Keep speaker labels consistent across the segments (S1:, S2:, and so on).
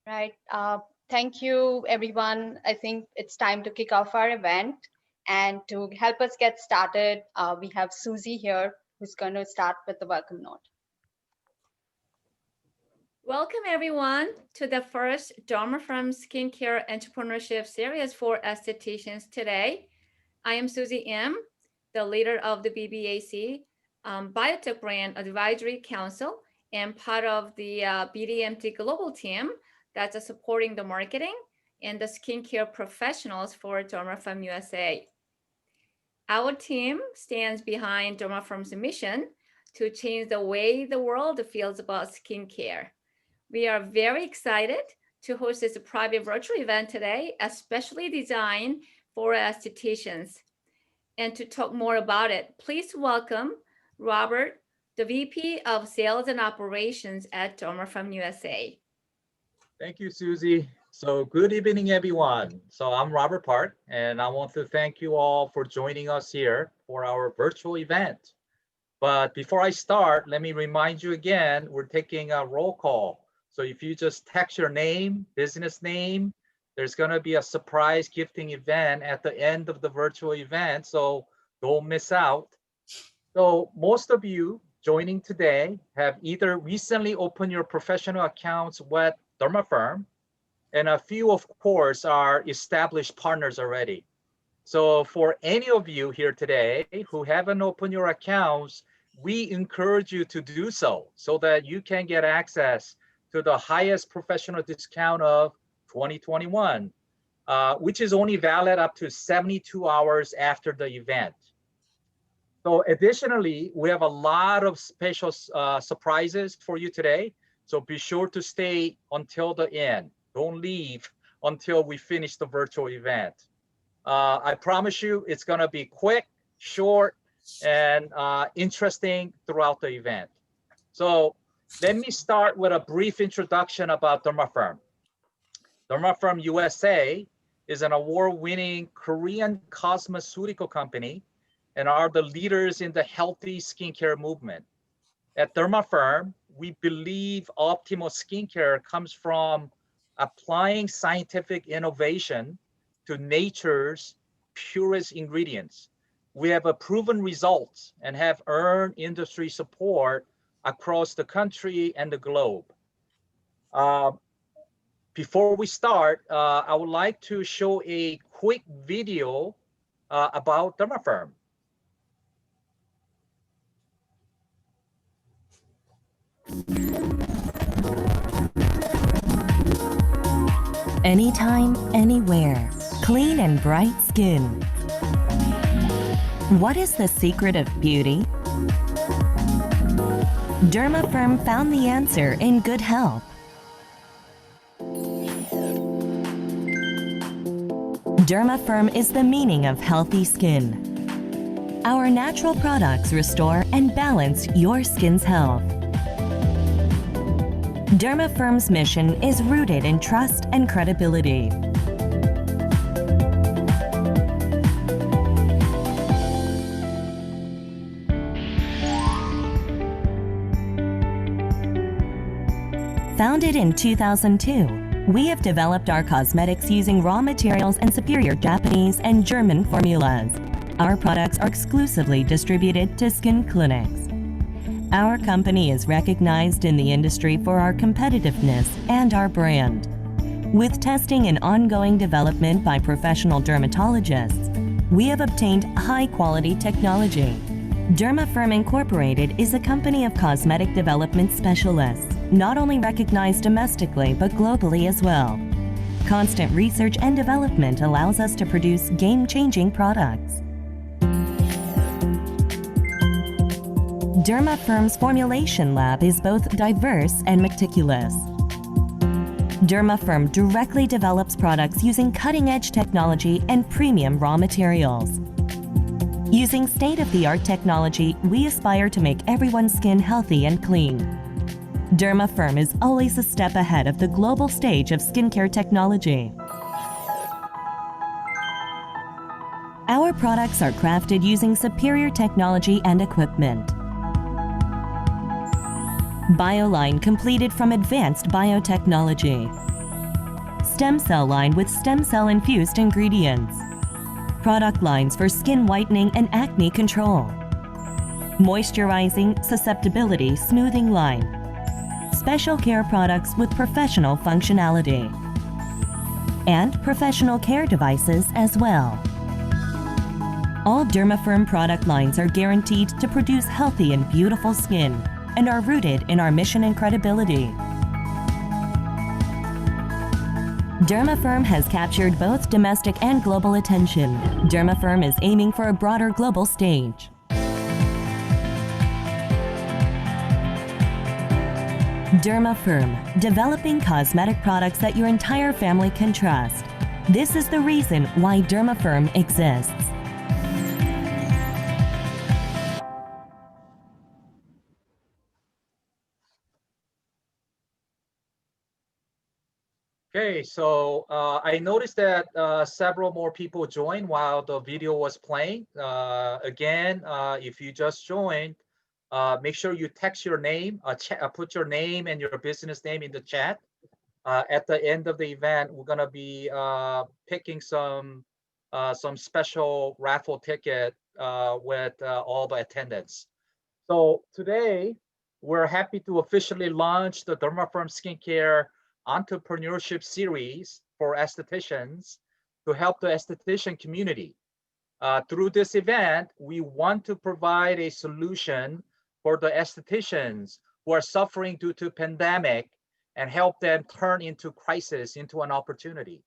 S1: Right. Thank you, everyone. I think it's time to kick off our event. And to help us get started, we have Susie here, who's going to start with the welcome note.
S2: Welcome everyone to the first Dermafirm Skincare Entrepreneurship Series for Estheticians today. I am Susie M., the leader of the BBAC Biotech Brand Advisory Council and part of the BDMT Global team that's supporting the marketing and the skincare professionals for Dermafirm USA. Our team stands behind Dermafirm's mission to change the way the world feels about skincare. We are very excited to host this private virtual event today, especially designed for estheticians. And to talk more about it, please welcome Robert, the VP of Sales and Operations at Dermafirm USA.
S3: Thank you, Susie. So good evening, everyone. So I'm Robert Park, and I want to thank you all for joining us here for our virtual event. But before I start, let me remind you again, we're taking a roll call. So if you just text your name, business name, there's gonna be a surprise gifting event at the end of the virtual event, so don't miss out. So most of you joining today have either recently opened your professional accounts with Dermafirm, and a few, of course, are established partners already. So for any of you here today who haven't opened your accounts, we encourage you to do so that you can get access to the highest professional discount of 2021, which is only valid up to 72 hours after the event. So additionally, we have a lot of special surprises for you today. So be sure to stay until the end. Don't leave until we finish the virtual event. I promise you it's gonna be quick, short, and interesting throughout the event. So let me start with a brief introduction about Dermafirm. Dermafirm USA is an award-winning Korean cosmeceutical company and are the leaders in the healthy skincare movement. At Dermafirm, we believe optimal skincare comes from applying scientific innovation to nature's purest ingredients. We have a proven results and have earned industry support across the country and the globe. Before we start, I would like to show a quick video about Dermafirm.
S4: Anytime, anywhere. Clean and bright skin. What is the secret of beauty? Dermafirm found the answer in good health. Dermafirm is the meaning of healthy skin. Our natural products restore and balance your skin's health. Dermafirm's mission is rooted in trust and credibility. Founded in 2002, we have developed our cosmetics using raw materials and superior Japanese and German formulas. Our products are exclusively distributed to skin clinics. Our company is recognized in the industry for our competitiveness and our brand. With testing and ongoing development by professional dermatologists, we have obtained high-quality technology. Dermafirm Incorporated is a company of cosmetic development specialists, not only recognized domestically but globally as well. Constant research and development allows us to produce game-changing products. Dermafirm's formulation lab is both diverse and meticulous. Dermafirm directly develops products using cutting-edge technology and premium raw materials. Using state-of-the-art technology, we aspire to make everyone's skin healthy and clean. Dermafirm is always a step ahead of the global stage of skincare technology. Our products are crafted using superior technology and equipment. BioLine completed from advanced biotechnology. stem cell line with stem cell infused ingredients, product lines for skin whitening and acne control, moisturizing, susceptibility smoothing line, special care products with professional functionality, and professional care devices as well. All Dermafirm product lines are guaranteed to produce healthy and beautiful skin and are rooted in our mission and credibility. Dermafirm has captured both domestic and global attention. Dermafirm is aiming for a broader global stage. Dermafirm, developing cosmetic products that your entire family can trust. This is the reason why Dermafirm exists.
S3: Okay, so I noticed that several more people joined while the video was playing. Again, if you just joined, make sure you text your name, put your name and your business name in the chat. At the end of the event, we're gonna be picking some special raffle ticket with all the attendants. So today, we're happy to officially launch the Dermafirm Skincare Entrepreneurship Series for estheticians to help the esthetician community. Through this event, we want to provide a solution for the estheticians who are suffering due to pandemic and help them turn into crisis into an opportunity.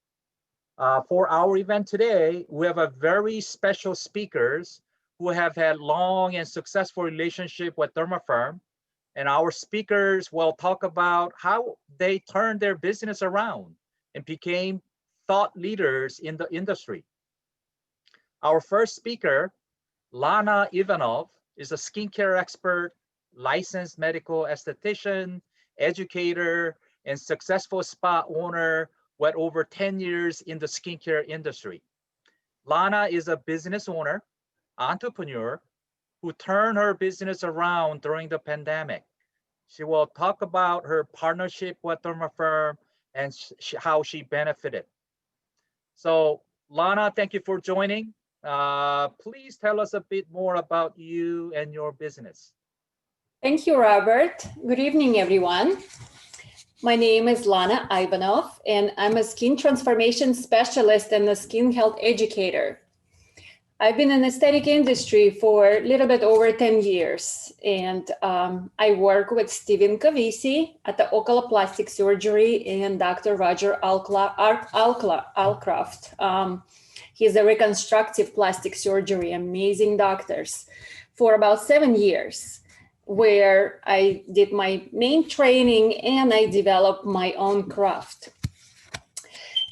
S3: For our event today, we have a very special speakers who have had long and successful relationship with Dermafirm. And our speakers will talk about how they turned their business around and became thought leaders in the industry. Our first speaker, Lana Ivanov, is a skincare expert, licensed medical esthetician, educator, and successful spa owner with over 10 years in the skincare industry. Lana is a business owner, entrepreneur, who turned her business around during the pandemic. She will talk about her partnership with Dermafirm and how she benefited. So Lana, thank you for joining. Please tell us a bit more about you and your business.
S5: Thank you, Robert. Good evening, everyone. My name is Lana Ivanov, and I'm a skin transformation specialist and a skin health educator. I've been in the aesthetic industry for a little bit over 10 years, and I work with Stephen Cavisi at the Ocala Plastic Surgery and Dr. Roger Alcroft. He's a reconstructive plastic surgery, amazing doctors, for about 7 years, where I did my main training and I developed my own craft.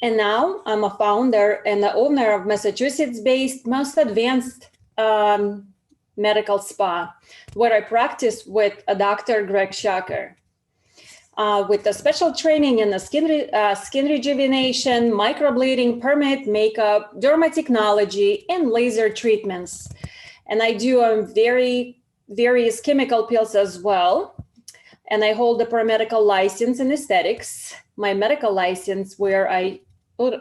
S5: And now I'm a founder and the owner of Massachusetts-based most advanced medical spa, where I practice with a Dr. Greg Shacker, with a special training in the skin rejuvenation, microblading, permanent makeup, dermatechnology, and laser treatments. And I do various chemical peels as well. And I hold a paramedical license in aesthetics, my medical license, where I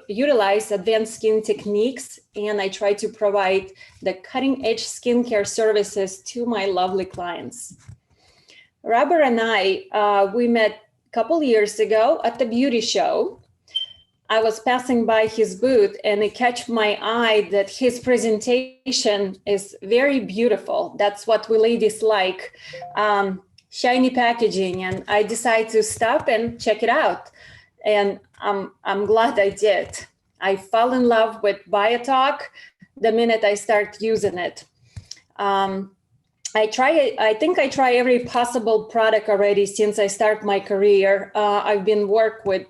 S5: utilize advanced skin techniques, and I try to provide the cutting edge skincare services to my lovely clients. Robert and I, we met a couple years ago at the beauty show. I was passing by his booth and it caught my eye that his presentation is very beautiful. That's what we ladies like, shiny packaging. And I decided to stop and check it out. And I'm glad I did. I fell in love with BioTalk the minute I start using it. I think I try every possible product already since I start my career. I've been work with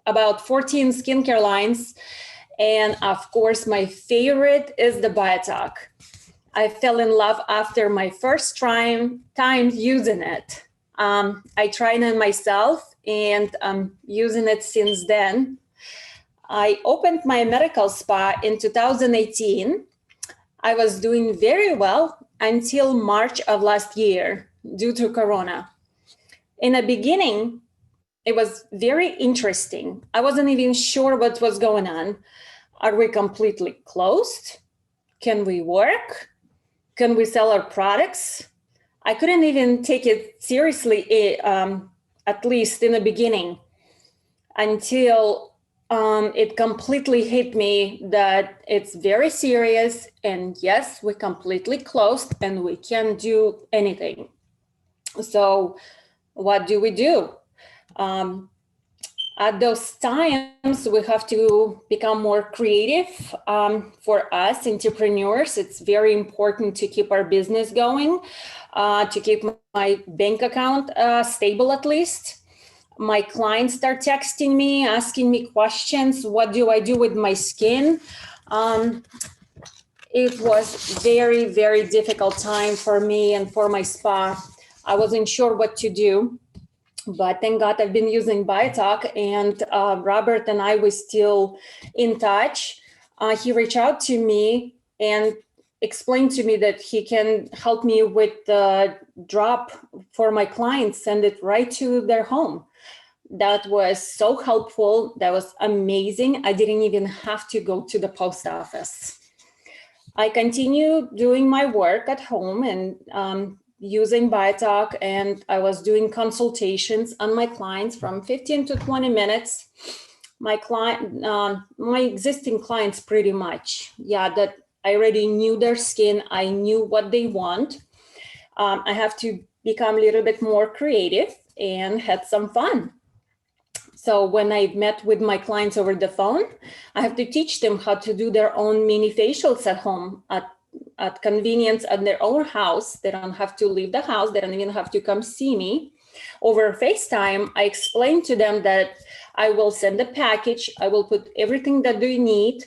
S5: about 14 skincare lines. And of course, my favorite is the BioTalk. I fell in love after my first time using it. I tried it myself and I'm using it since then. I opened my medical spa in 2018. I was doing very well until March of last year due to Corona. In the beginning, it was very interesting. I wasn't even sure what was going on. Are we completely closed? Can we work? Can we sell our products? I couldn't even take it seriously, at least in the beginning, until it completely hit me that it's very serious. And yes, we're completely closed and we can't do anything. So what do we do? At those times, we have to become more creative. For us entrepreneurs, it's very important to keep our business going, to keep my bank account stable at least. My clients start texting me, asking me questions. What do I do with my skin? It was very, very difficult time for me and for my spa. I wasn't sure what to do. But thank God I've been using BioTalk, and Robert and I were still in touch. He reached out to me and explained to me that he can help me with the drop for my clients, send it right to their home. That was so helpful. That was amazing. I didn't even have to go to the post office. I continued doing my work at home and using BioTalk, and I was doing consultations on my clients from 15 to 20 minutes. My existing clients pretty much, that I already knew their skin. I knew what they want. I have to become a little bit more creative and had some fun. So when I met with my clients over the phone, I have to teach them how to do their own mini facials at home at convenience at their own house. They don't have to leave the house. They don't even have to come see me. Over FaceTime, I explained to them that I will send a package. I will put everything that they need,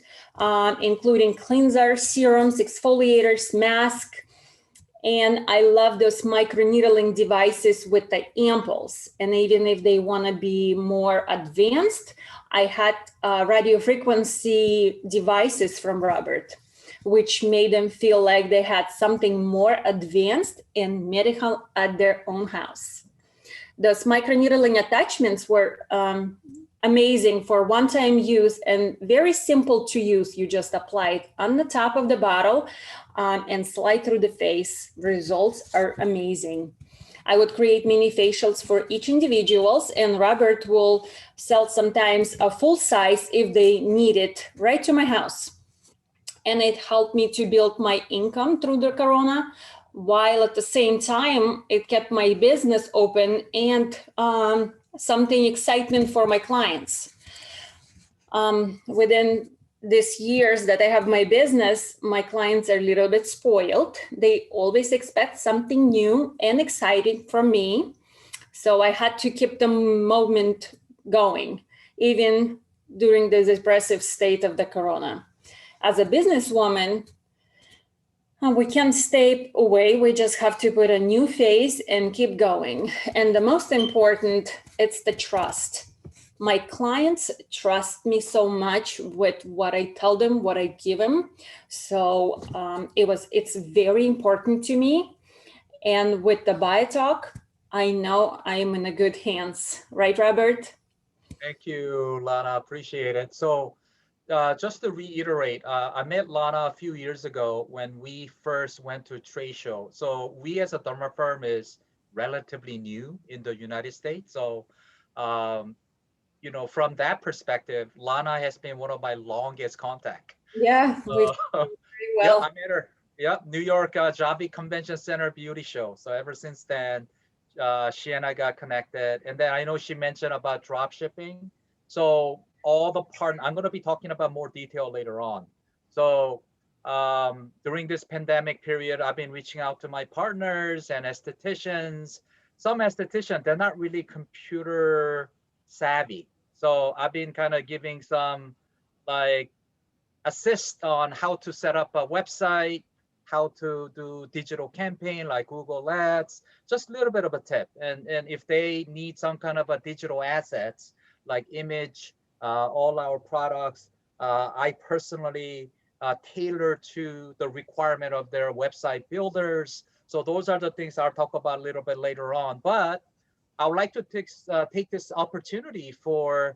S5: including cleanser, serums, exfoliators, mask. And I love those microneedling devices with the ampoules. And even if they want to be more advanced, I had radio frequency devices from Robert, which made them feel like they had something more advanced and medical at their own house. Those microneedling attachments were amazing for one-time use and very simple to use. You just apply it on the top of the bottle and slide through the face. Results are amazing. I would create mini facials for each individuals, and Robert will sell sometimes a full size if they need it right to my house. And it helped me to build my income through the corona, while at the same time, it kept my business open and something excitement for my clients. Within these years that I have my business, my clients are a little bit spoiled. They always expect something new and exciting from me. So I had to keep the moment going, even during the depressive state of the corona. As a businesswoman, we can't stay away. We just have to put a new face and keep going. And the most important, it's the trust. My clients trust me so much with what I tell them, what I give them. So it's very important to me. And with the BioTalk, I know I'm in a good hands. Right, Robert?
S3: Thank you, Lana. Appreciate it. So just to reiterate, I met Lana a few years ago when we first went to a trade show. So we as a Dermafirm is relatively new in the United States. So, from that perspective, Lana has been one of my longest contact.
S5: Yeah, we
S3: So,
S5: very
S3: yeah,
S5: well.
S3: I met her. Yeah, New York Jobby Convention Center beauty show. So ever since then, she and I got connected. And then I know she mentioned about drop shipping. So all the I'm going to be talking about more detail later on. So during this pandemic period, I've been reaching out to my partners and estheticians. Some estheticians, they're not really computer savvy. So I've been kind of giving some like assist on how to set up a website, how to do digital campaign like Google Ads, just a little bit of a tip. And if they need some kind of a digital assets like image, all our products, I personally tailor to the requirement of their website builders. So those are the things I'll talk about a little bit later on. But I would like to take this opportunity for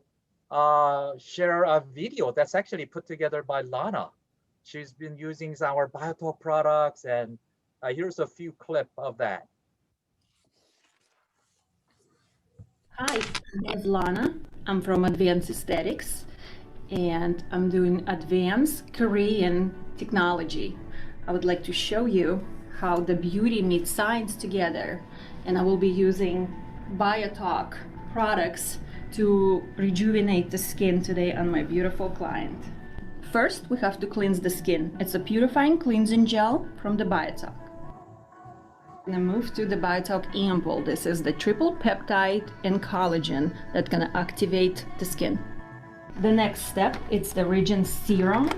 S3: share a video that's actually put together by Lana. She's been using our BioTalk products, and here's a few clip of that.
S6: Hi, my name is Lana. I'm from Advanced Aesthetics, and I'm doing advanced Korean technology. I would like to show you how the beauty meets science together, and I will be using BioTalk products to rejuvenate the skin today on my beautiful client. First, we have to cleanse the skin. It's a purifying cleansing gel from the BioTalk. I'm gonna move to the BioTalk ampoule. This is the triple peptide and collagen that's gonna activate the skin. The next step, it's the Regen Serum.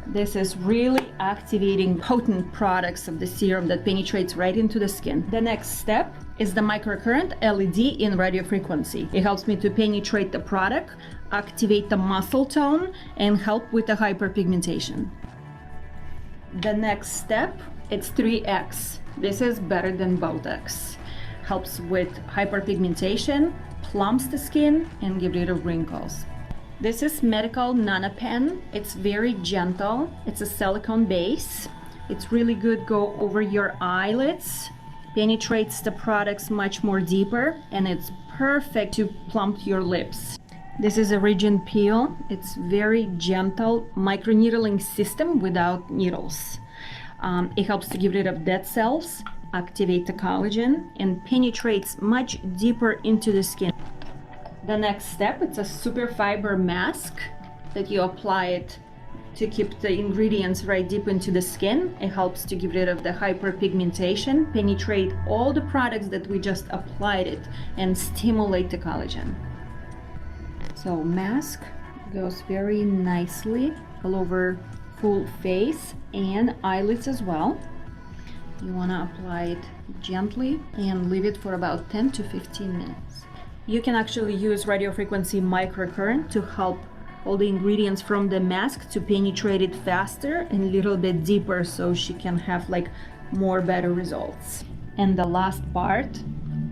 S6: This is really activating potent products of the serum that penetrates right into the skin. The next step is the microcurrent LED in radio frequency. It helps me to penetrate the product, activate the muscle tone, and help with the hyperpigmentation. The next step, it's 3X. This is better than Botox. Helps with hyperpigmentation, plumps the skin, and get rid of wrinkles. This is Medical Nana Pen. It's very gentle. It's a silicone base. It's really good go over your eyelids, penetrates the products much more deeper, and it's perfect to plump your lips. This is a Regen Peel. It's very gentle microneedling system without needles. It helps to get rid of dead cells, activate the collagen, and penetrates much deeper into the skin. The next step, it's a super fiber mask that you apply it to keep the ingredients right deep into the skin. It helps to get rid of the hyperpigmentation, penetrate all the products that we just applied it, and stimulate the collagen. So mask goes very nicely all over full face and eyelids as well. You want to apply it gently and leave it for about 10 to 15 minutes. You can actually use radio frequency microcurrent to help all the ingredients from the mask to penetrate it faster and a little bit deeper so she can have like more better results. And the last part,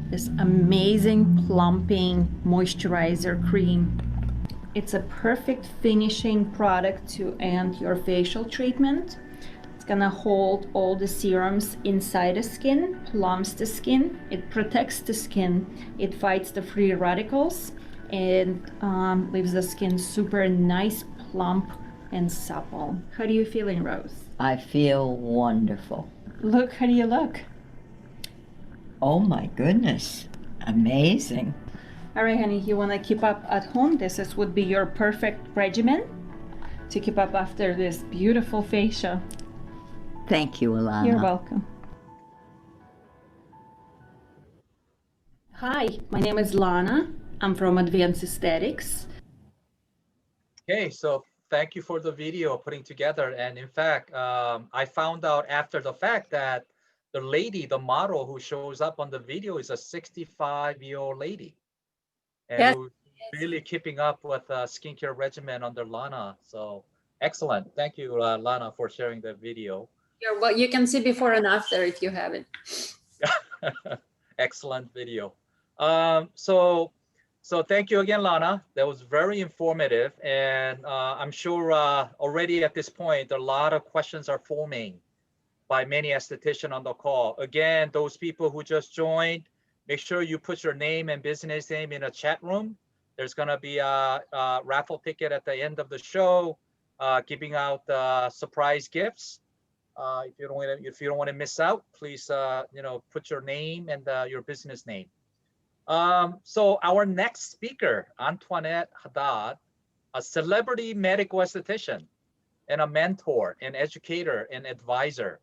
S6: this amazing plumping moisturizer cream. It's a perfect finishing product to end your facial treatment. It's gonna hold all the serums inside the skin, plumps the skin, it protects the skin, it fights the free radicals, and leaves the skin super nice, plump, and supple. How do you feeling, Rose?
S7: I feel wonderful.
S6: Look, how do you look?
S7: Oh my goodness, amazing.
S6: All right, honey, you wanna keep up at home? Would be your perfect regimen to keep up after this beautiful facial.
S7: Thank you, Alana.
S6: You're welcome. Hi, my name is Lana. I'm from Advanced Aesthetics.
S3: Okay, so thank you for the video putting together. And in fact, I found out after the fact that the lady, the model who shows up on the video is a 65-year-old lady. And
S2: Yes.
S3: who's really keeping up with skincare regimen under Lana. So excellent. Thank you, Lana, for sharing the video.
S5: Well, you can see before and after if you have it.
S3: Excellent video. So thank you again, Lana. That was very informative. And I'm sure already at this point, a lot of questions are forming by many estheticians on the call. Again, those people who just joined, make sure you put your name and business name in a chat room. There's gonna be a raffle ticket at the end of the show, giving out surprise gifts. If you don't want to miss out, please put your name and your business name. So our next speaker, Antoinette Haddad, a celebrity medical esthetician and a mentor, an educator, and advisor.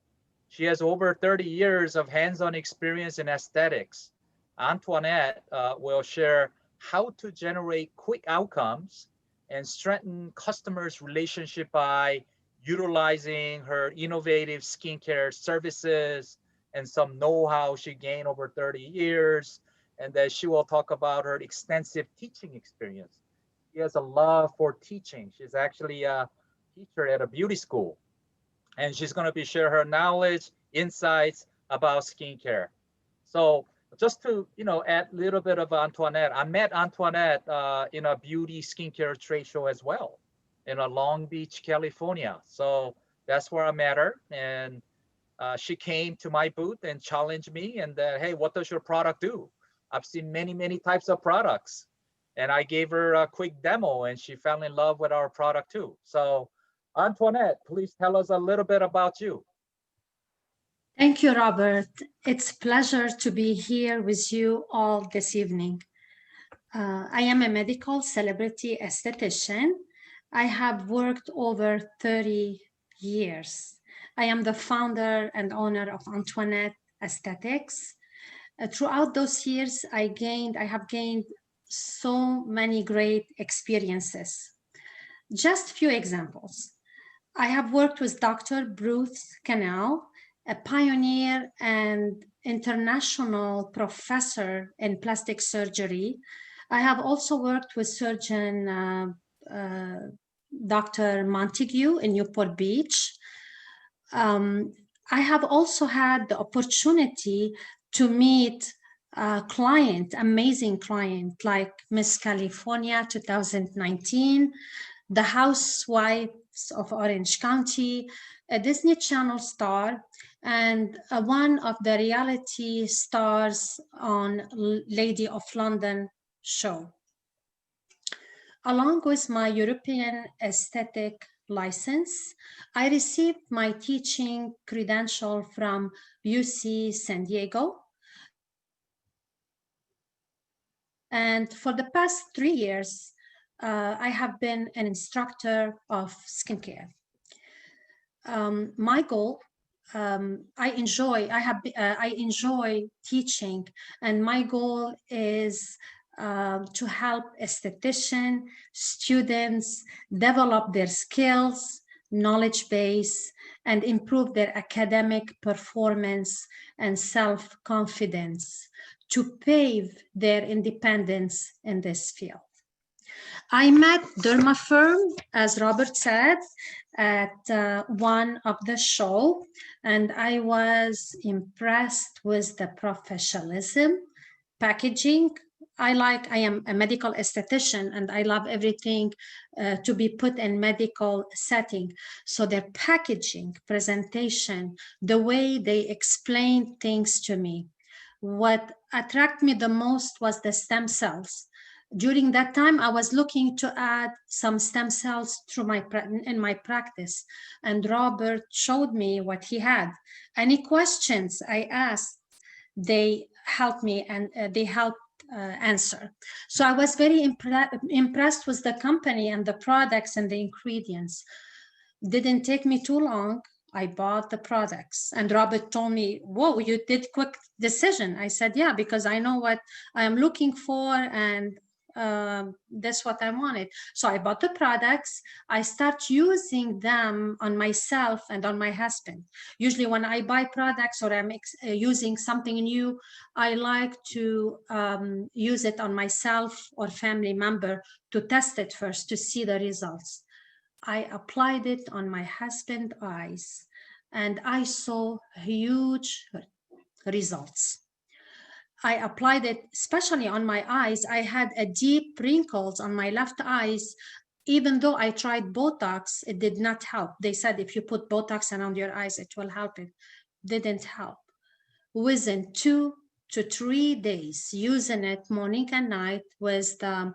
S3: She has over 30 years of hands-on experience in aesthetics. Antoinette will share how to generate quick outcomes and strengthen customers' relationship by utilizing her innovative skincare services and some know-how she gained over 30 years. And then she will talk about her extensive teaching experience. She has a love for teaching. She's actually a teacher at a beauty school. And she's going to be sharing her knowledge, insights about skincare. So just to, add a little bit of Antoinette. I met Antoinette in a beauty skincare trade show as well in Long Beach, California. So that's where I met her. And she came to my booth and challenged me and hey, what does your product do? I've seen many, many types of products. And I gave her a quick demo and she fell in love with our product too. So Antoinette, please tell us a little bit about you.
S8: Thank you, Robert. It's a pleasure to be here with you all this evening. I am a medical celebrity esthetician. I have worked over 30 years. I am the founder and owner of Antoinette Aesthetics. Throughout those years, I have gained so many great experiences. Just a few examples. I have worked with Dr. Bruce Canal, a pioneer and international professor in plastic surgery. I have also worked with surgeon Dr. Montague in Newport Beach. I have also had the opportunity to meet a client, amazing client like Miss California 2019, the Housewives of Orange County, a Disney Channel star, and one of the reality stars on Lady of London show. Along with my European aesthetic license, I received my teaching credential from UC San Diego. And for the past 3 years, I have been an instructor of skincare. My goal, I enjoy teaching, and my goal is to help esthetician students develop their skills, knowledge base, and improve their academic performance and self-confidence to pave their independence in this field. I met Dermafirm, as Robert said, at one of the show, and I was impressed with the professionalism, packaging. I am a medical esthetician and I love everything to be put in medical setting. So their packaging, presentation, the way they explained things to me. What attracted me the most was the stem cells. During that time, I was looking to add some stem cells in my practice, and Robert showed me what he had. Any questions I asked, they helped me and they helped answer. So I was very impressed with the company and the products and the ingredients. Didn't take me too long. I bought the products, and Robert told me, whoa, you did quick decision. I said, yeah, because I know what I am looking for, and that's what I wanted. So I bought the products. I start using them on myself and on my husband. Usually when I buy products or I'm using something new, I like to use it on myself or family member to test it first to see the results. I applied it on my husband's eyes and I saw huge results. I applied it especially on my eyes. I had a deep wrinkles on my left eyes. Even though I tried Botox, it did not help. They said if you put Botox around your eyes, it will help it. Didn't help. Within 2 to 3 days, using it morning and night with the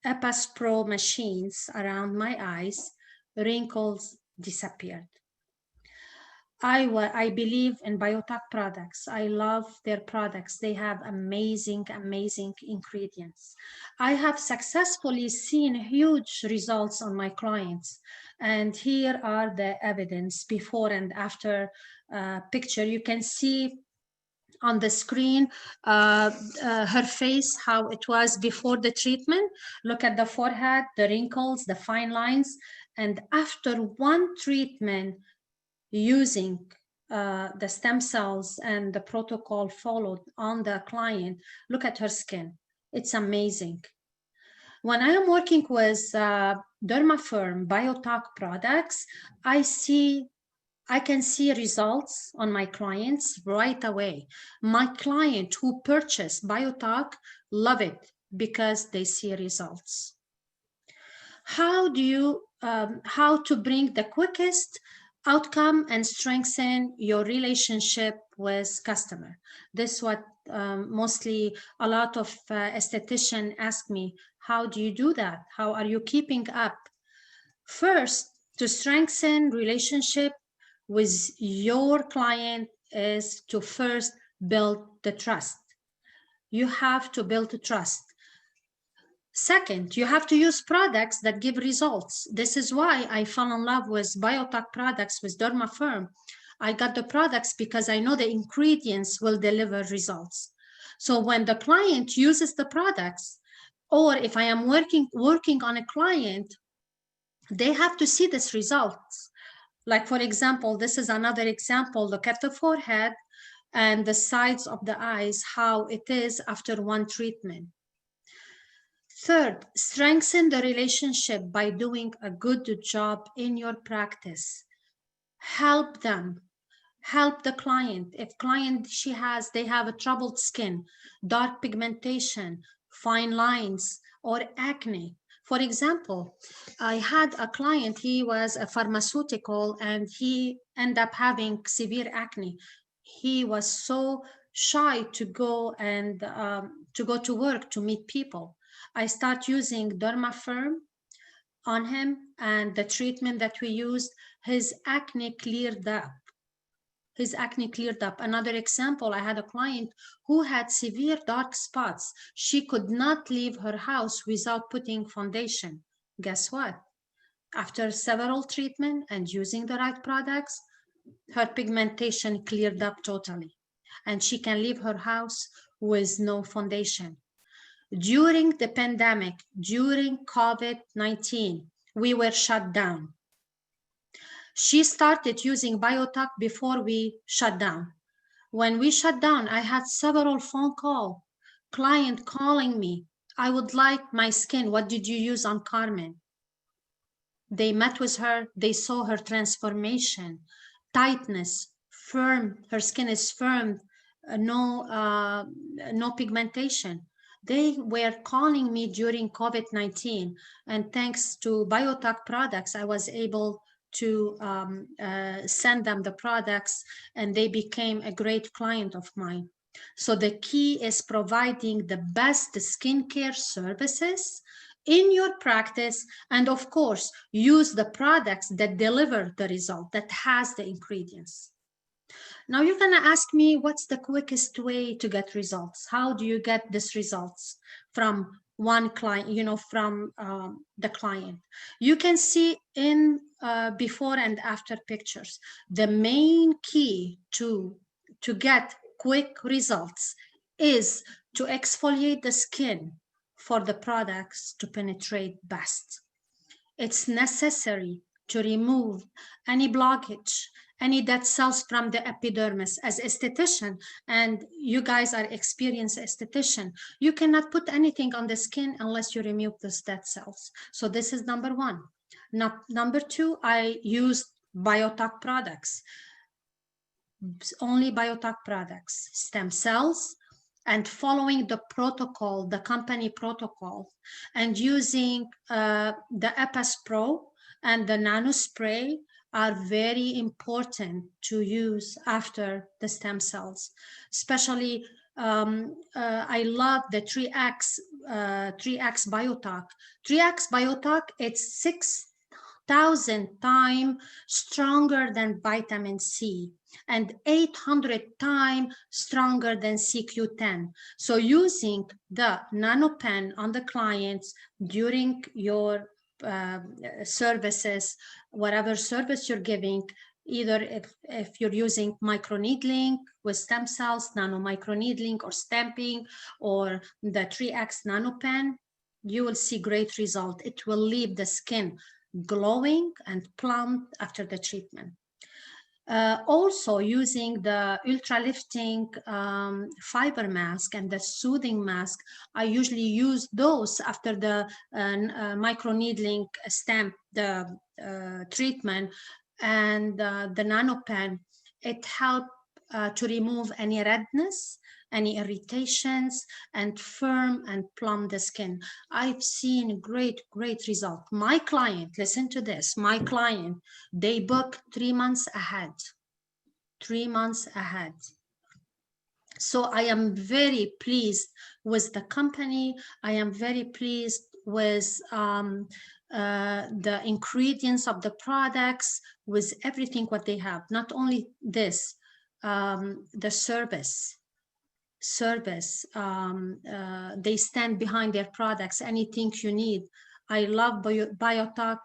S8: EPAS Pro machines around my eyes, wrinkles disappeared. I believe in Biotac products. I love their products. They have amazing, amazing ingredients. I have successfully seen huge results on my clients. And here are the evidence before and after picture. You can see on the screen her face, how it was before the treatment. Look at the forehead, the wrinkles, the fine lines. And after one treatment, using the stem cells and the protocol followed on the client, look at her skin. It's amazing. When I am working with Dermafirm Biotac products, I see I can see results on my clients right away. My client who purchased BioTalk love it because they see results. How to bring the quickest outcome and strengthen your relationship with customer? This is what mostly a lot of estheticians ask me. How do you do that? How are you keeping up? First, to strengthen relationship with your client is to first build the trust. You have to build the trust. Second, you have to use products that give results. This is why I fell in love with BioTalk products with Dermafirm. I got the products because I know the ingredients will deliver results. So when the client uses the products, or if I am working on a client, they have to see this results. Like, for example, this is another example. Look at the forehead and the sides of the eyes, how it is after one treatment. Third, strengthen the relationship by doing a good job in your practice. Help them, help the client. If client they have a troubled skin, dark pigmentation, fine lines, or acne. For example, I had a client, he was a pharmaceutical and he ended up having severe acne. He was so shy to go and to work, to meet people. I start using Dermafirm on him, and the treatment that we used, his acne cleared up. His acne cleared up. Another example, I had a client who had severe dark spots. She could not leave her house without putting foundation. Guess what? After several treatments and using the right products, her pigmentation cleared up totally. And she can leave her house with no foundation. During the pandemic, during COVID-19, we were shut down. She started using BioTalk before we shut down. When we shut down, I had several phone calls, client calling me, I would like my skin. What did you use on Carmen? They met with her, they saw her transformation, tightness, firm, her skin is firm, no pigmentation. They were calling me during COVID-19, and thanks to BioTalk products, I was able to send them the products, and they became a great client of mine. So the key is providing the best skincare services in your practice, and of course, use the products that deliver the result, that has the ingredients. Now you're gonna ask me, what's the quickest way to get results? How do you get these results from one client, from the client? You can see in before and after pictures. The main key to get quick results is to exfoliate the skin for the products to penetrate best. It's necessary to remove any blockage, any dead cells from the epidermis. As esthetician, and you guys are experienced esthetician, you cannot put anything on the skin unless you remove those dead cells. So this is number one. Number two, I use BioTalk products. Only BioTalk products, stem cells, and following the protocol, the company protocol, and using the EPAS Pro and the nano spray are very important to use after the stem cells. Especially, I love the 3X BioTalk. 3X BioTalk, it's 6,000 times stronger than vitamin C and 800 times stronger than CQ10. So using the nano pen on the clients during your services, whatever service you're giving, either if you're using microneedling with stem cells, nano microneedling or stamping, or the 3X nano pen, you will see great result. It will leave the skin glowing and plump after the treatment. Also using the ultra lifting fiber mask and the soothing mask, I usually use those after the microneedling stamp, the treatment, and the nano pen, it helped to remove any redness, any irritations, and firm and plump the skin. I've seen great result. My client, listen to this, my client, they book 3 months ahead. 3 months ahead. So I am very pleased with the company. I am very pleased with the ingredients of the products, with everything what they have. Not only this, the service. They stand behind their products. Anything you need. I love Biotalk,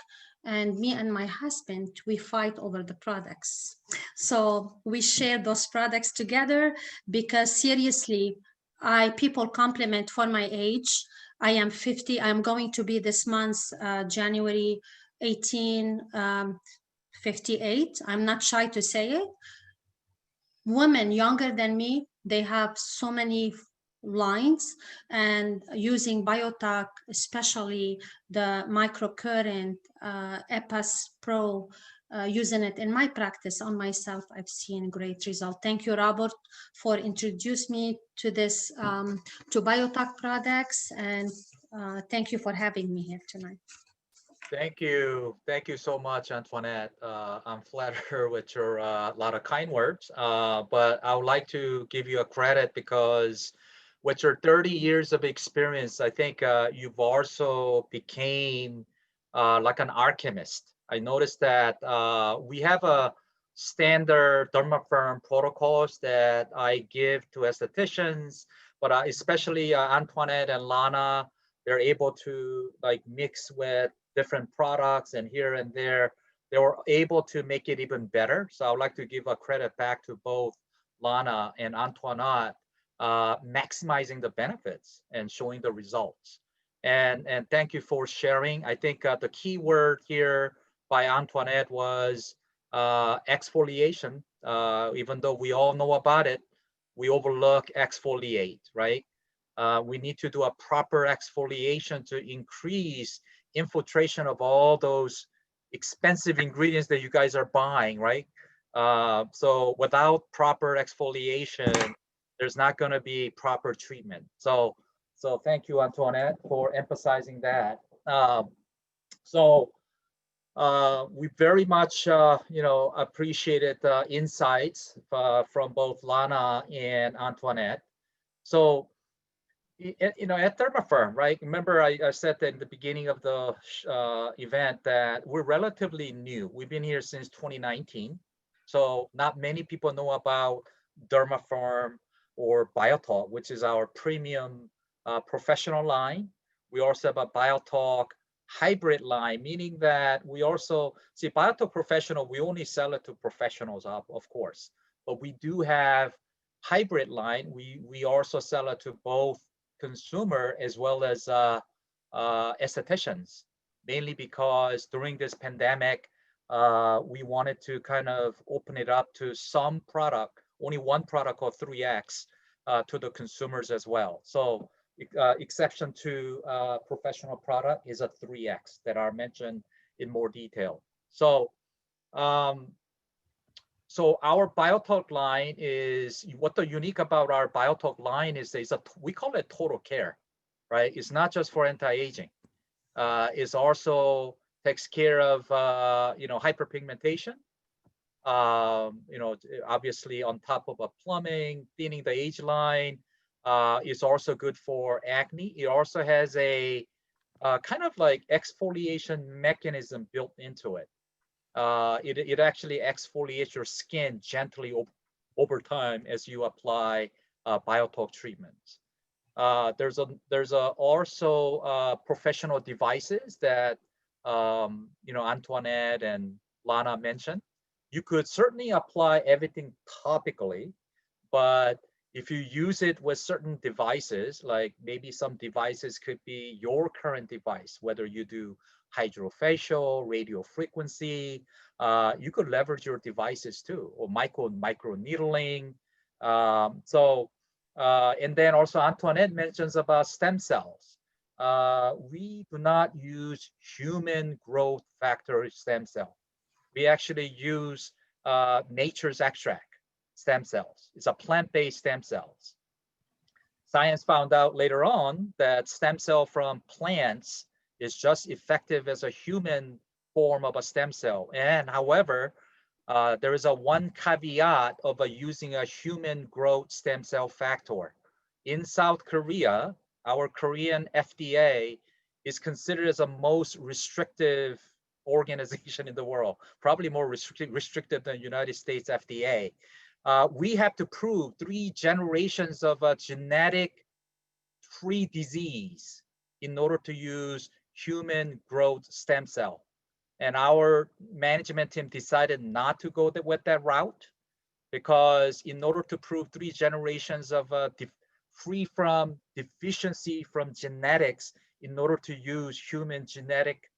S8: and me and my husband, we fight over the products. So we share those products together because seriously, people compliment for my age. I am 50. I'm going to be this month, January 18, 58. I'm not shy to say it. Women younger than me, they have so many lines, and using Biotalk, especially the microcurrent EPAS Pro, using it in my practice on myself, I've seen great result. Thank you, Robert, for introducing me to this, to Biotalk products, and thank you for having me here tonight.
S3: Thank you. Thank you so much, Antoinette. I'm flattered with your lot of kind words, but I would like to give you a credit because with your 30 years of experience, I think you've also became like an alchemist. I noticed that we have a standard Dermafirm protocols that I give to estheticians, but especially Antoinette and Lana, they're able to like mix with different products, and here and there, they were able to make it even better. So I would like to give a credit back to both Lana and Antoinette, maximizing the benefits and showing the results. And thank you for sharing. I think the key word here by Antoinette was exfoliation. Even though we all know about it, we overlook exfoliate, right? We need to do a proper exfoliation to increase infiltration of all those expensive ingredients that you guys are buying, right? So without proper exfoliation, there's not going to be proper treatment. So thank you, Antoinette, for emphasizing that. We very much, appreciated the insights from both Lana and Antoinette. So, at Dermafirm, right? Remember, I said that in the beginning of the event that we're relatively new. We've been here since 2019. So not many people know about Dermafirm or Biotalk, which is our premium professional line. We also have a Biotalk hybrid line, meaning that we also, see, Biotalk Professional, we only sell it to professionals, of course. But we do have hybrid line. We also sell it to both consumer as well as estheticians, mainly because during this pandemic, we wanted to kind of open it up to some product, only one product called 3X to the consumers as well. So exception to professional product is a 3X that are mentioned in more detail. So so our Biotalk line is, what the unique about our Biotalk line is we call it total care, right? It's not just for anti-aging. It's also takes care of, hyperpigmentation. Obviously on top of a plumbing, thinning the age line. It's also good for acne. It also has a kind of like exfoliation mechanism built into it. It actually exfoliates your skin gently over time as you apply Biotalk treatments. There's also professional devices that Antoinette and Lana mentioned. You could certainly apply everything topically, but if you use it with certain devices, like maybe some devices could be your current device, whether you do hydrofacial, radio frequency, you could leverage your devices too, or micro needling. And then also Antoinette mentions about stem cells. We do not use human growth factor stem cell. we actually use nature's extract stem cells. It's a plant-based stem cells. Science found out later on that stem cell from plants is just effective as a human form of a stem cell. And however, there is a one caveat of using a human growth stem cell factor. In South Korea, our Korean FDA is considered as the most restrictive organization in the world, probably more restrictive than United States FDA. We have to prove 3 generations of a genetic-free disease in order to use human growth stem cell. And our management team decided not to go with that route, because in order to prove 3 generations of free from deficiency from genetics, in order to use human genetic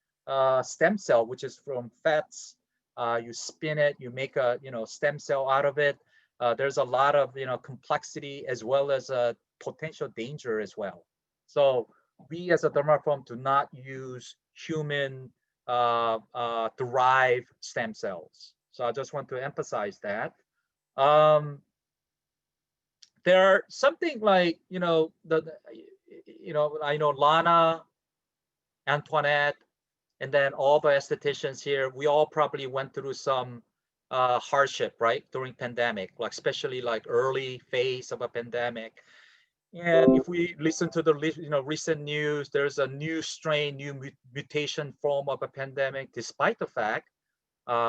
S3: stem cell, which is from fats, you spin it, you make a stem cell out of it. There's a lot of complexity as well as a potential danger as well. So we as a Dermafirm do not use human derived stem cells. So I just want to emphasize that. There are something like I know Lana, Antoinette, and then all the estheticians here. We all probably went through some hardship, right, during pandemic, like especially like early phase of a pandemic. And if we listen to the recent news, there's a new strain, new mutation form of a pandemic. Despite the fact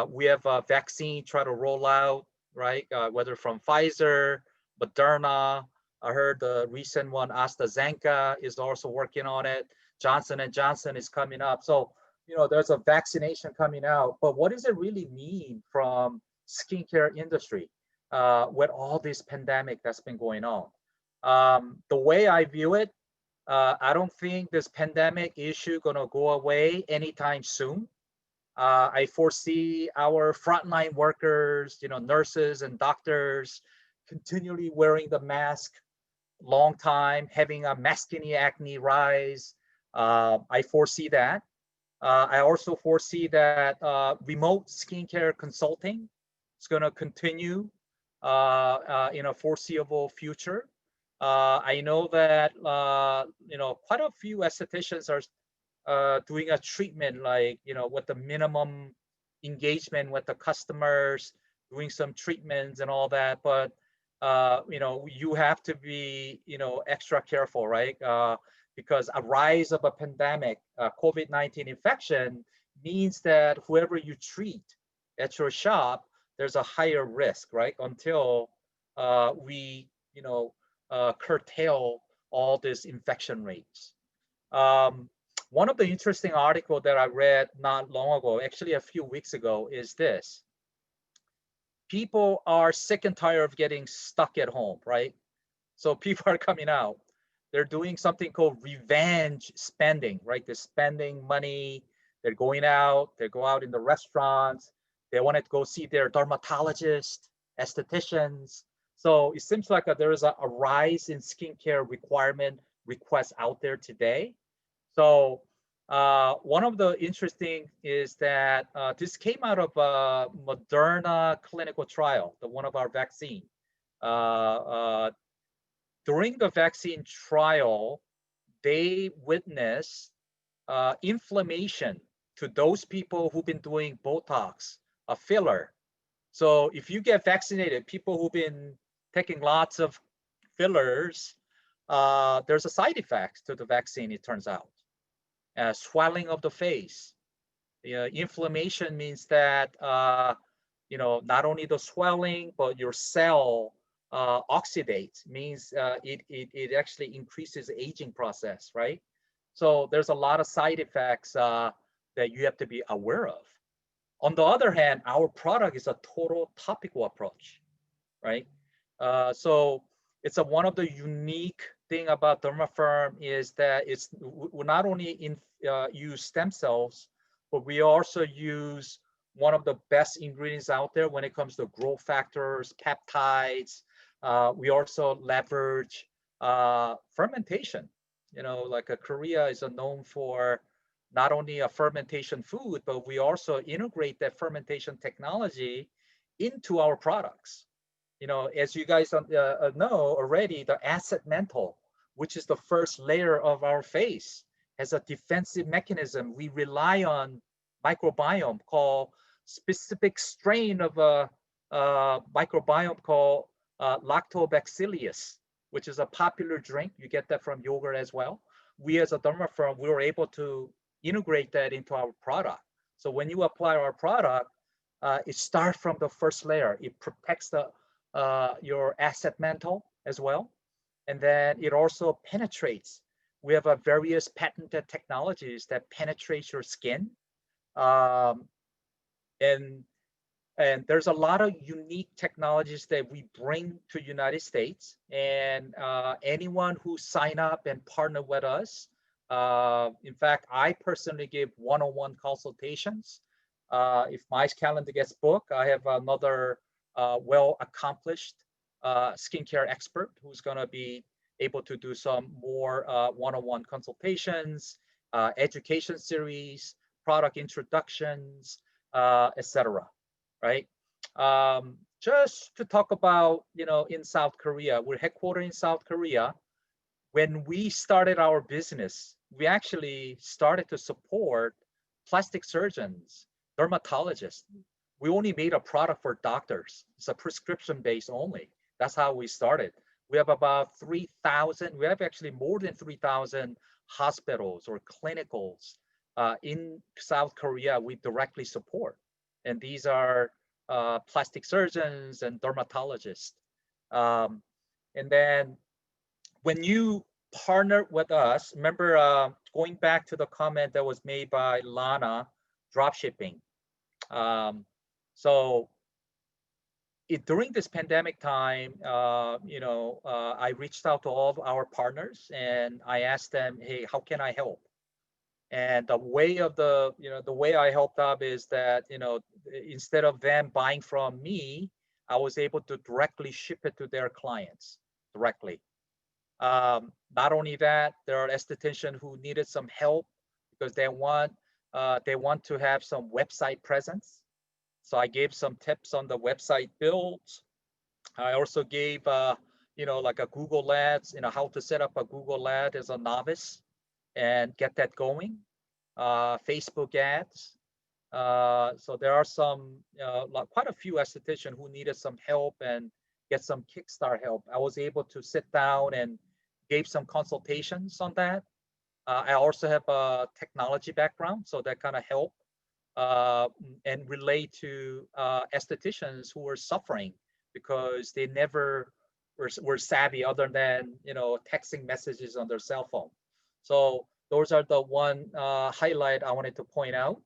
S3: we have a vaccine try to roll out, right? Whether from Pfizer, Moderna. I heard the recent one, AstraZeneca, is also working on it. Johnson and Johnson is coming up. So there's a vaccination coming out. But what does it really mean from skincare industry with all this pandemic that's been going on? The way I view it, I don't think this pandemic issue gonna go away anytime soon. I foresee our frontline workers, nurses and doctors, continually wearing the mask long time, having a maskini acne rise. I foresee that. I also foresee that remote skincare consulting is going to continue in a foreseeable future. I know that quite a few estheticians are doing a treatment like with the minimum engagement with the customers, doing some treatments and all that. But you have to be extra careful, right? Because a rise of a pandemic, COVID-19 infection, means that whoever you treat at your shop, there's a higher risk, right? Until we curtail all these infection rates. One of the interesting article that I read not long ago, actually a few weeks ago, is this. People are sick and tired of getting stuck at home, right? So people are coming out. They're doing something called revenge spending, right? They're spending money. They're going out. They go out in the restaurants. They want to go see their dermatologist, estheticians. So it seems like there is a rise in skincare requests out there today. So one of the interesting is that this came out of a Moderna clinical trial, one of our vaccine. During the vaccine trial, they witnessed inflammation to those people who've been doing Botox, a filler. So if you get vaccinated, people who've been taking lots of fillers, there's a side effect to the vaccine, it turns out. Swelling of the face. Inflammation means that not only the swelling, but your cell oxidates, means it actually increases the aging process, right? So there's a lot of side effects that you have to be aware of. On the other hand, our product is a total topical approach, right? So it's one of the unique thing about Dermafirm is that we not only use stem cells, but we also use one of the best ingredients out there when it comes to growth factors, peptides. We also leverage fermentation. Like Korea is known for not only a fermentation food, but we also integrate that fermentation technology into our products. You know, as you guys know already, the acid mantle, which is the first layer of our face, has a defensive mechanism. We rely on microbiome called specific strain of a microbiome called lactobacillus, which is a popular drink. You get that from yogurt as well. We as a Dermafirm, we were able to integrate that into our product. So when you apply our product, it starts from the first layer. It protects the your acid mantle as well. And then it also penetrates. We have various patented technologies that penetrate your skin. Um, and there's a lot of unique technologies that we bring to United States. And anyone who sign up and partner with us, in fact, I personally give one-on-one consultations. If my calendar gets booked, I have another well-accomplished skincare expert who's going to be able to do some more one-on-one consultations, education series, product introductions, etc. Right? Just to talk about, you know, in South Korea, we're headquartered in South Korea. When we started our business, we actually started to support plastic surgeons, dermatologists. We only made a product for doctors. It's a prescription based only. That's how we started. We have about 3,000, we have actually more than 3,000 hospitals or clinicals in South Korea we directly support. And these are plastic surgeons and dermatologists. And then when you partner with us, remember going back to the comment that was made by Lana, drop shipping. So during this pandemic time, I reached out to all of our partners and I asked them, hey, how can I help? And the way I helped up is that, instead of them buying from me, I was able to directly ship it to their clients directly. Not only that, there are estheticians who needed some help because they want to have some website presence. So I gave some tips on the website build. I also gave, like a Google Ads, how to set up a Google ad as a novice and get that going. Facebook ads. So there are some, quite a few estheticians who needed some help and get some Kickstart help. I was able to sit down and gave some consultations on that. I also have a technology background, so that kind of helped and relate to estheticians who were suffering because they never were savvy other than texting messages on their cell phone. So those are the one highlight I wanted to point out.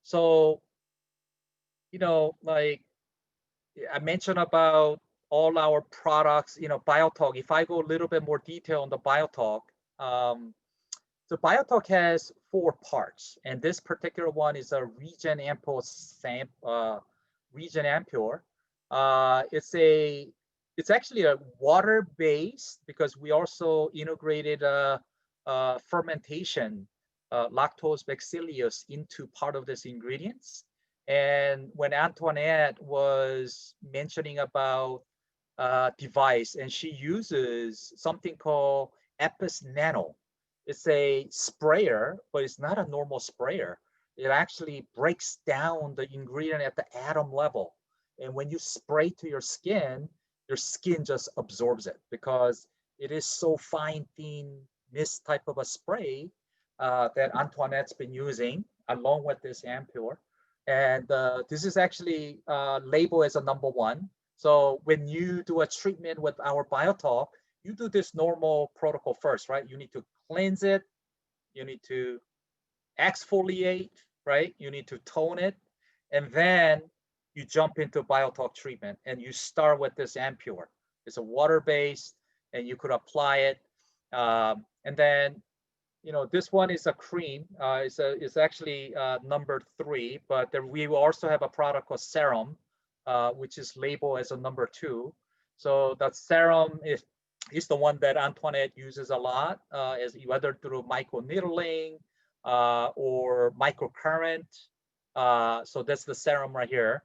S3: So like I mentioned about all our products, BioTalk. If I go a little bit more detail on the BioTalk, so BioTalk has 4 parts, and this particular one is a Regen Ampule Regen Ampure. It's actually a water-based because we also integrated fermentation, lactose bacillus into part of this ingredients. And when Antoinette was mentioning about device, and she uses something called Epis Nano. It's a sprayer, but it's not a normal sprayer. It actually breaks down the ingredient at the atom level. And when you spray to your skin just absorbs it because it is so fine, thin, mist type of a spray that Antoinette's been using along with this Ampure. And this is actually labeled as a #1. So when you do a treatment with our BioTalk, you do this normal protocol first, right? You need to cleanse it. You need to exfoliate, right? You need to tone it. And then you jump into BioTalk treatment and you start with this Ampure. It's a water-based and you could apply it. And then, this one is a cream. It's actually #3, but we also have a product called Serum, which is labeled as a #2. So that serum is the one that Antoinette uses a lot, as whether through micro needling or microcurrent. So that's the serum right here.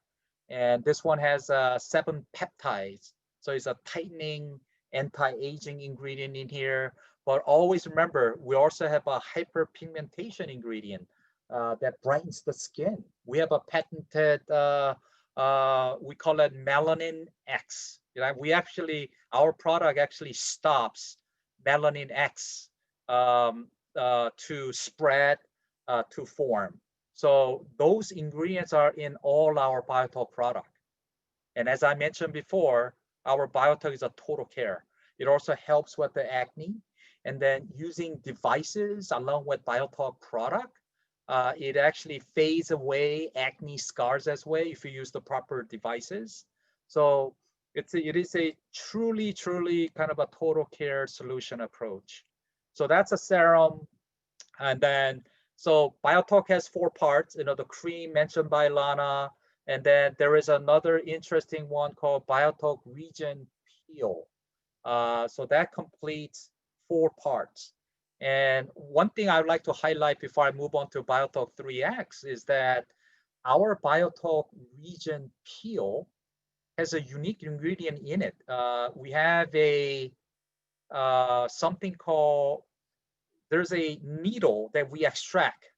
S3: And this one has 7 peptides. So it's a tightening, anti-aging ingredient in here. But always remember, we also have a hyperpigmentation ingredient that brightens the skin. We have a patented, we call it melanin X. You know, our product actually stops melanin X to spread, to form. So those ingredients are in all our BioTalk product. And as I mentioned before, our BioTalk is a total care. It also helps with the acne. And then using devices along with BioTalk product, it actually fades away acne scars as well if you use the proper devices. So it is a truly kind of a total care solution approach. So that's a serum. And then, so BioTalk has 4 parts, you know, the cream mentioned by Lana. And then there is another interesting one called BioTalk Regen Peel. So that completes 4 parts. And one thing I would like to highlight before I move on to BioTalk 3X is that our BioTalk Regen Peel has a unique ingredient in it. We have a something called, there's a needle that we extract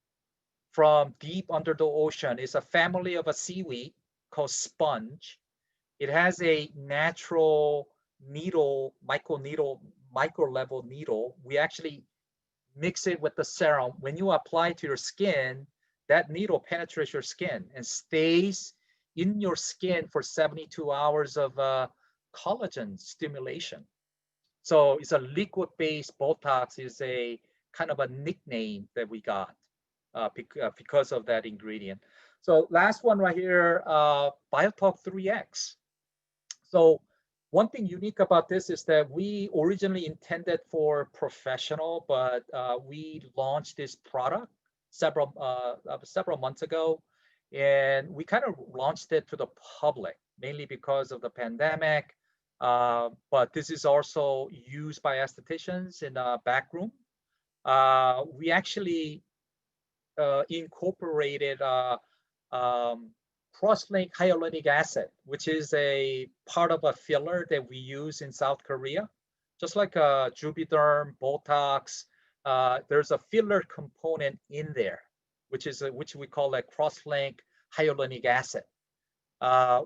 S3: from deep under the ocean. It's a family of a seaweed called sponge. It has a natural needle, micro level needle. We actually mix it with the serum. When you apply to your skin, that needle penetrates your skin and stays in your skin for 72 hours of collagen stimulation. So it's a liquid-based Botox, is a kind of a nickname that we got because of that ingredient. So last one right here, BioTalk 3X. So one thing unique about this is that we originally intended for professional, but we launched this product several months ago, and we kind of launched it to the public, mainly because of the pandemic. But this is also used by estheticians in the back room. We actually incorporated cross-linked hyaluronic acid, which is a part of a filler that we use in South Korea. Just like Juvederm, Botox, there's a filler component in there, which we call a cross-linked hyaluronic acid.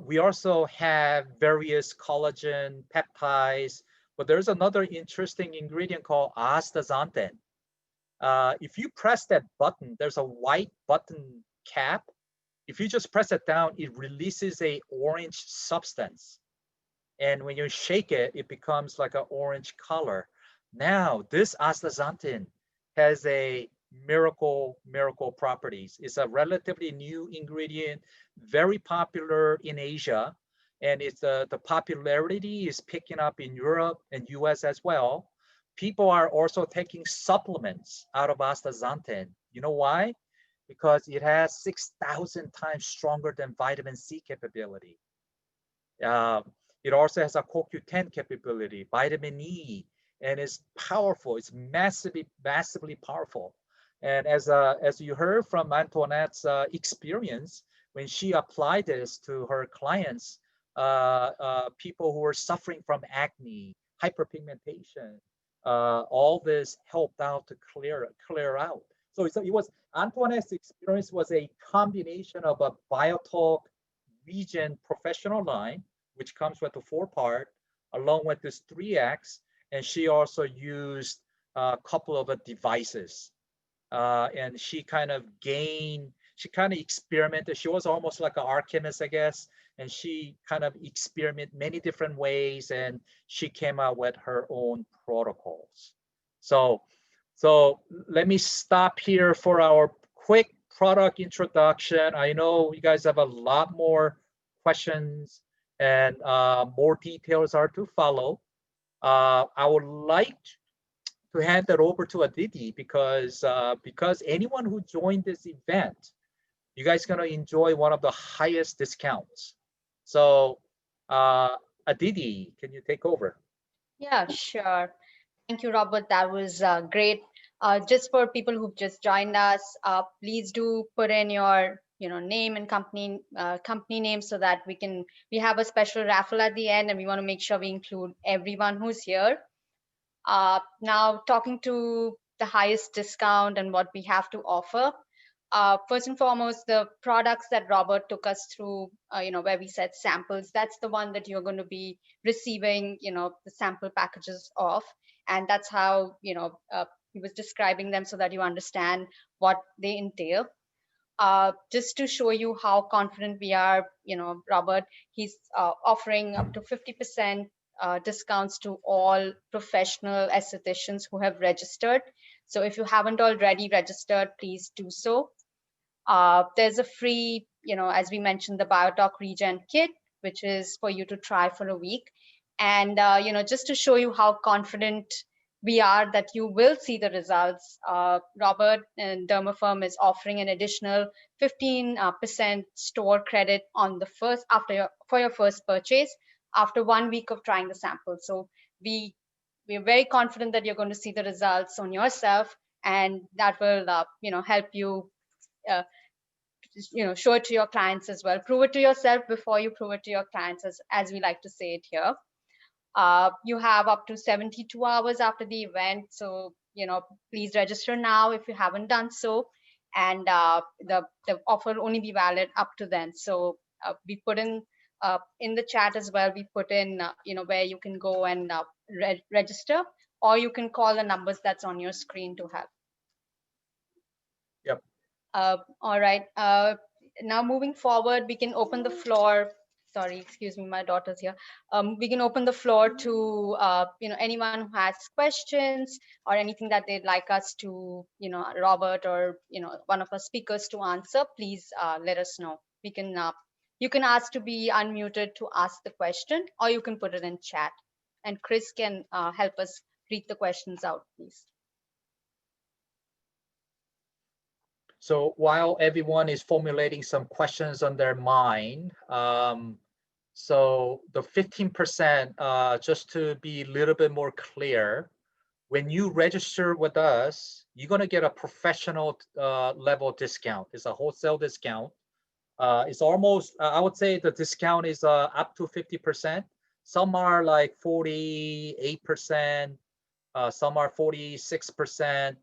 S3: We also have various collagen peptides, but there's another interesting ingredient called astaxanthin. If you press that button, there's a white button cap. If you just press it down, it releases a orange substance. And when you shake it, it becomes like an orange color. Now, this astaxanthin has a miracle properties. It's a relatively new ingredient, very popular in Asia. And it's the popularity is picking up in Europe and US as well. People are also taking supplements out of astaxanthin. You know why? Because it has 6,000 times stronger than vitamin C capability. It also has a CoQ10 capability, vitamin E, and it's powerful. It's massively powerful. And as you heard from Antoinette's experience, when she applied this to her clients, people who were suffering from acne, hyperpigmentation, all this helped out to clear out. So it was Antoinette's experience was a combination of a BioTalk Regen professional line, which comes with a 4-part, along with this 3X, and she also used a couple of devices. And she kind of experimented. She was almost like an alchemist, I guess, and she kind of experimented many different ways, and she came out with her own protocols. So let me stop here for our quick product introduction. I know you guys have a lot more questions and more details are to follow. I would like to hand that over to Aditi because anyone who joined this event, you guys are going to enjoy one of the highest discounts. So Aditi, can you take over?
S1: Yeah, sure. Thank you, Robert. That was great. Just for people who've just joined us, please do put in your name and company name so that we have a special raffle at the end, and we want to make sure we include everyone who's here. Now, talking to the highest discount and what we have to offer. First and foremost, the products that Robert took us through, where we said samples, that's the one that you're going to be receiving, the sample packages of. And that's how, he was describing them so that you understand what they entail. Just to show you how confident we are, Robert, he's offering up to 50% discounts to all professional estheticians who have registered. So if you haven't already registered, please do so. There's a free, as we mentioned, the Biotalk Regen Kit, which is for you to try for a week. And, just to show you how confident we are that you will see the results, Robert and Dermafirm is offering an additional 15% store credit on the for your first purchase after 1 week of trying the sample. So we're very confident that you're going to see the results on yourself, and that will, help you uh, show it to your clients as well. Prove it to yourself before you prove it to your clients, as we like to say it here. You have up to 72 hours after the event, so please register now if you haven't done so, and the offer will only be valid up to then. So we put in the chat as well, we put in where you can go and register, or you can call the numbers that's on your screen to help.
S3: Yep.
S1: All right. Now moving forward, we can open the floor. Sorry, excuse me, my daughter's here. We can open the floor to anyone who has questions or anything that they'd like us to, Robert or one of our speakers to answer. Please let us know. We can you can ask to be unmuted to ask the question, or you can put it in chat, and Chris can help us read the questions out, please.
S3: So while everyone is formulating some questions on their mind, so the 15%, just to be a little bit more clear, when you register with us, you're going to get a professional level discount. It's a wholesale discount. It's almost, I would say the discount is up to 50%. Some are like 48%, some are 46%.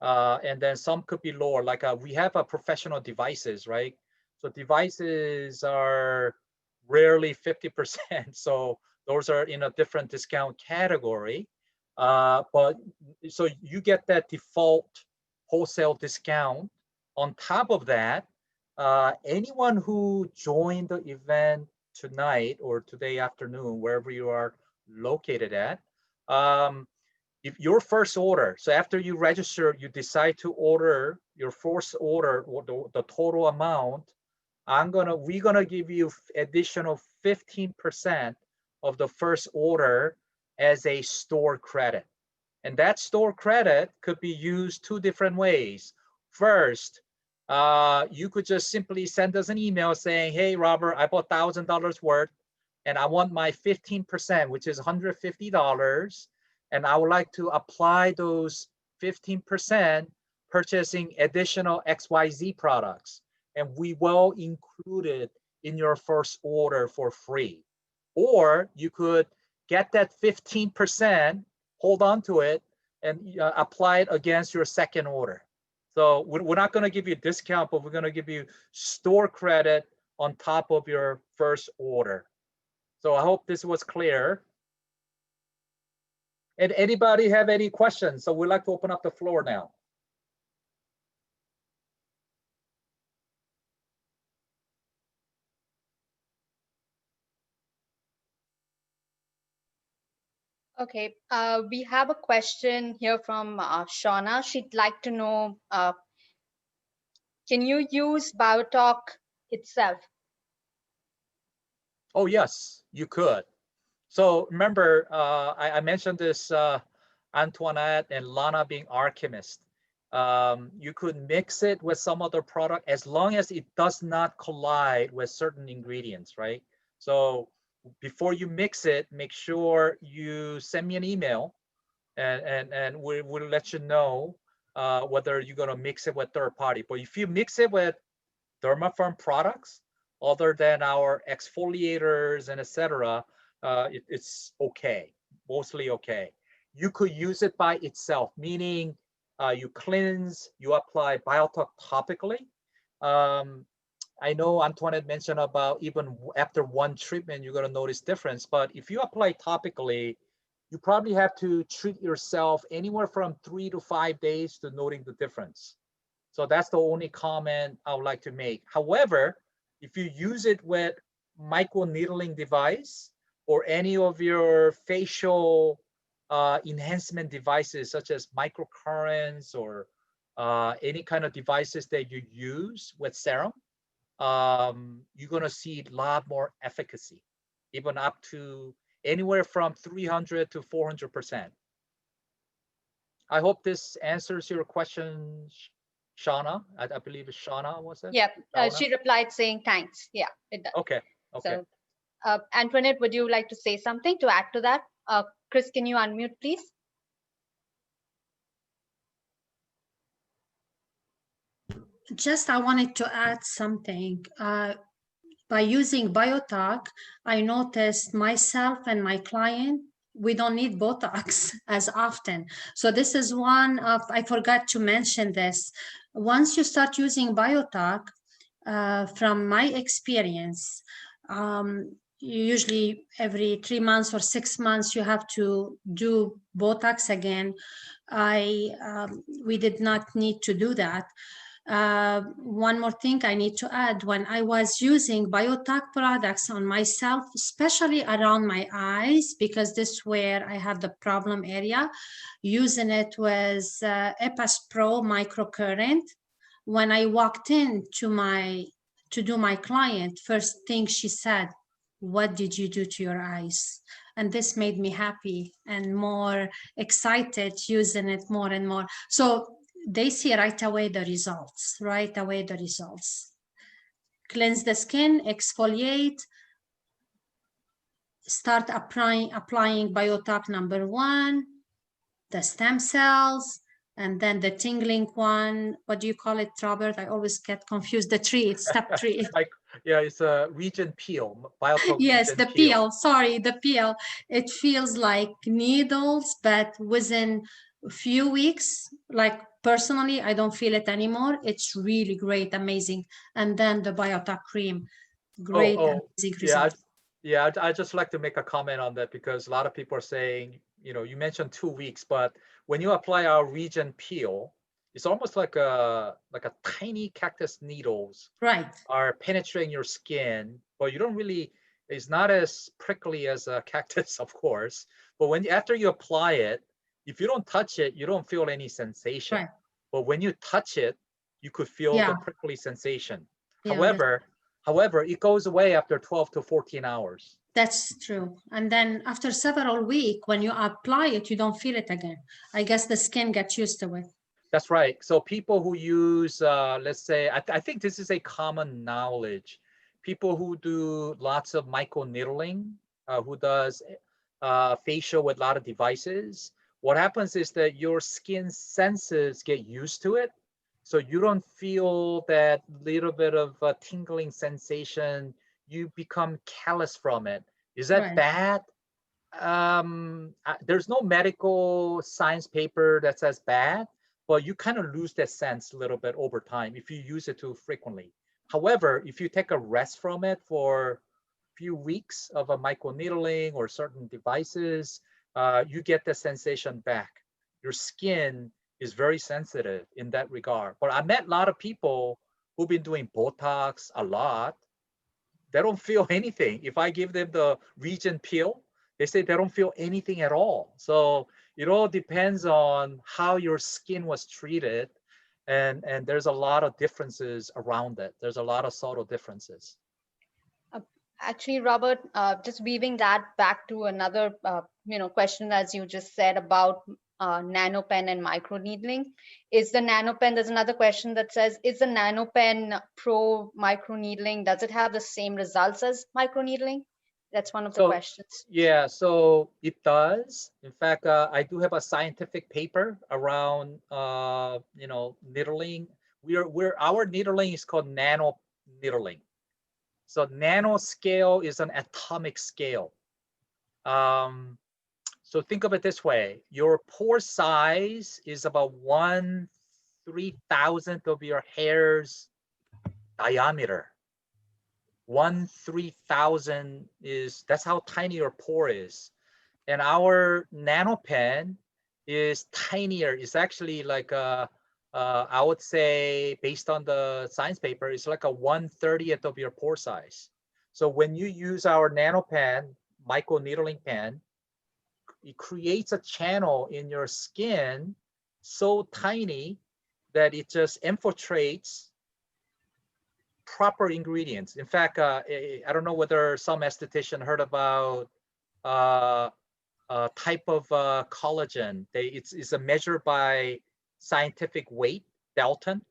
S3: And then some could be lower, like we have professional devices, right? So devices are rarely 50%. So those are in a different discount category. But so you get that default wholesale discount. On top of that, anyone who joined the event tonight or today afternoon, wherever you are located at, if your first order, so after you register, you decide to order your first order, or the total amount, we're gonna give you additional 15% of the first order as a store credit. And that store credit could be used two different ways. First, you could just simply send us an email saying, hey, Robert, I bought $1,000 worth and I want my 15%, which is $150. And I would like to apply those 15% purchasing additional XYZ products. And we will include it in your first order for free. Or you could get that 15%, hold on to it, and apply it against your second order. So we're not going to give you a discount, but we're going to give you store credit on top of your first order. So I hope this was clear. And anybody have any questions? So we'd like to open up the floor now.
S1: Okay, we have a question here from Shauna. She'd like to know, can you use Biotalk itself?
S3: Oh, yes, you could. So remember, I mentioned this, Antoinette and Lana being alchemists. You could mix it with some other product as long as it does not collide with certain ingredients, right? So before you mix it, make sure you send me an email, and we'll let you know whether you're gonna mix it with third party. But if you mix it with Dermafirm products, other than our exfoliators and etc., it's okay, mostly okay. You could use it by itself, meaning you cleanse, you apply Biotalk topically. I know Antoinette mentioned about even after one treatment, you're going to notice difference. But if you apply topically, you probably have to treat yourself anywhere from 3 to 5 days to noting the difference. So that's the only comment I would like to make. However, if you use it with micro needling device or any of your facial enhancement devices, such as microcurrents or any kind of devices that you use with serum, you're going to see a lot more efficacy, even up to anywhere from 300 to 400%. I hope this answers your question, Shauna. I believe it's Shauna, was it?
S1: Yeah,
S3: Shauna?
S1: she replied saying thanks. Yeah, it does.
S3: Okay, okay.
S1: So, Antoinette, would you like to say something to add to that? Chris, can you unmute, please?
S8: Just I wanted to add something. By using Biotalk, I noticed myself and my client, we don't need Botox as often. So this is one of, I forgot to mention this. Once you start using Biotalk, from my experience, usually every 3 months or 6 months, you have to do Botox again. We did not need to do that. One more thing I need to add, when I was using Biotalk products on myself, especially around my eyes, because this is where I have the problem area, using it was EPAS Pro microcurrent. When I walked in to do my client, first thing she said, "What did you do to your eyes?" And this made me happy and more excited using it more and more. So they see right away the results, Cleanse the skin, exfoliate, start applying Biotalk number 1, the stem cells, and then the tingling one. What do you call it, Robert? I always get confused. The tree, step 3.
S3: Yeah, it's a region peel. Biotalk
S8: Yes,
S3: region
S8: the peel. Sorry, the peel. It feels like needles, but within a few weeks, like personally, I don't feel it anymore. It's really great, amazing. And then the Biotalk cream, great, amazing results.
S3: Yeah, I'd just like to make a comment on that, because a lot of people are saying, you mentioned 2 weeks, but when you apply our region peel, it's almost like a tiny cactus needles are penetrating your skin, but you don't really, it's not as prickly as a cactus, of course. But after you apply it, if you don't touch it, you don't feel any sensation. But when you touch it, you could feel the prickly sensation. However, it goes away after 12 to 14 hours.
S8: That's true. And then after several weeks, when you apply it, you don't feel it again. I guess the skin gets used to it.
S3: That's right. So people who use, let's say, I think this is a common knowledge. People who do lots of micro needling, who does facial with a lot of devices, what happens is that your skin senses get used to it. So you don't feel that little bit of a tingling sensation. You become callous from it. Is that bad? There's no medical science paper that says bad, but you kind of lose that sense a little bit over time if you use it too frequently. However, if you take a rest from it for a few weeks of a microneedling or certain devices, you get the sensation back. Your skin is very sensitive in that regard. But I met a lot of people who've been doing Botox a lot. They don't feel anything. If I give them the region peel, they say they don't feel anything at all. So it all depends on how your skin was treated. And there's a lot of differences around it. There's a lot of subtle differences.
S1: Actually, Robert, just weaving that back to another question, as you just said about NanoPen and microneedling. There's another question that says, is the NanoPen Pro microneedling, does it have the same results as microneedling? That's one of the
S3: So,
S1: questions.
S3: yeah, so it does. In fact, I do have a scientific paper around, needling. Our needling is called nano needling. So nanoscale is an atomic scale. So think of it this way: your pore size is about 1/3000th of your hair's diameter. 1/3000 is, that's how tiny your pore is. And our nano pen is tinier. It's actually like I would say, based on the science paper, it's like a 1/30th of your pore size. So when you use our nano pen, micro needling pen, it creates a channel in your skin so tiny that it just infiltrates proper ingredients. In fact, I don't know whether some esthetician heard about type of collagen. It's a measure by scientific weight, Dalton.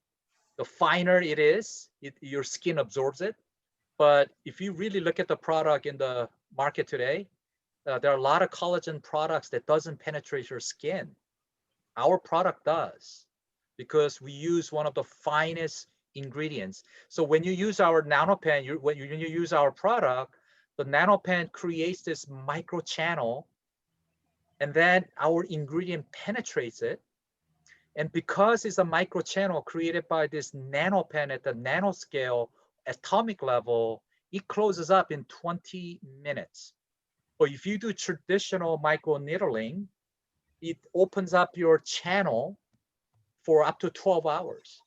S3: The finer it is, your skin absorbs it. But if you really look at the product in the market today, there are a lot of collagen products that doesn't penetrate your skin. Our product does, because we use one of the finest ingredients. So when you use our nanopen, when you use our product, the nanopen creates this micro channel, and then our ingredient penetrates it. And because it's a micro channel created by this nanopen at the nanoscale atomic level, it closes up in 20 minutes. But if you do traditional micro needling, it opens up your channel for up to 12 hours.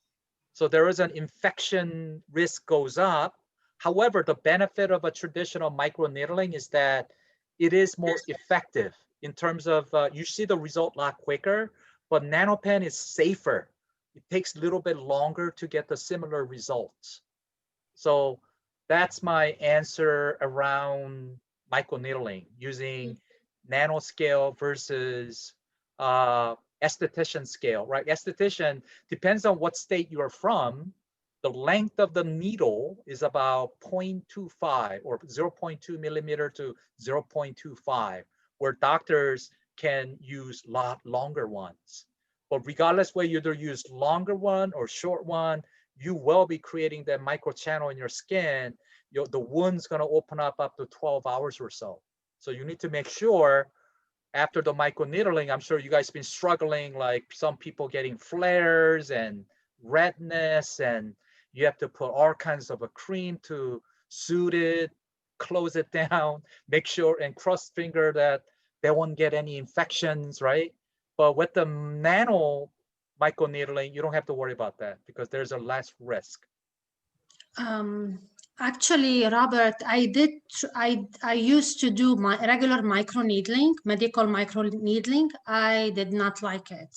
S3: So there is an infection risk goes up. However, the benefit of a traditional micro needling is that it is more effective in terms of you see the result a lot quicker, but nanopen is safer. It takes a little bit longer to get the similar results. So that's my answer around micro needling using nanoscale versus esthetician scale, right? Esthetician depends on what state you are from. The length of the needle is about 0.25 or 0.2 millimeter to 0.25, where doctors can use a lot longer ones. But regardless whether you either use longer one or short one, you will be creating that micro channel in your skin. The wound's going to open up to 12 hours or so. So you need to make sure after the micro needling, I'm sure you guys been struggling, like some people getting flares and redness, and you have to put all kinds of a cream to soothe it, close it down, make sure and cross finger that they won't get any infections, right? But with the nano micro needling, you don't have to worry about that because there's a less risk.
S8: Actually, Robert, I used to do my regular micro needling, medical micro needling. I did not like it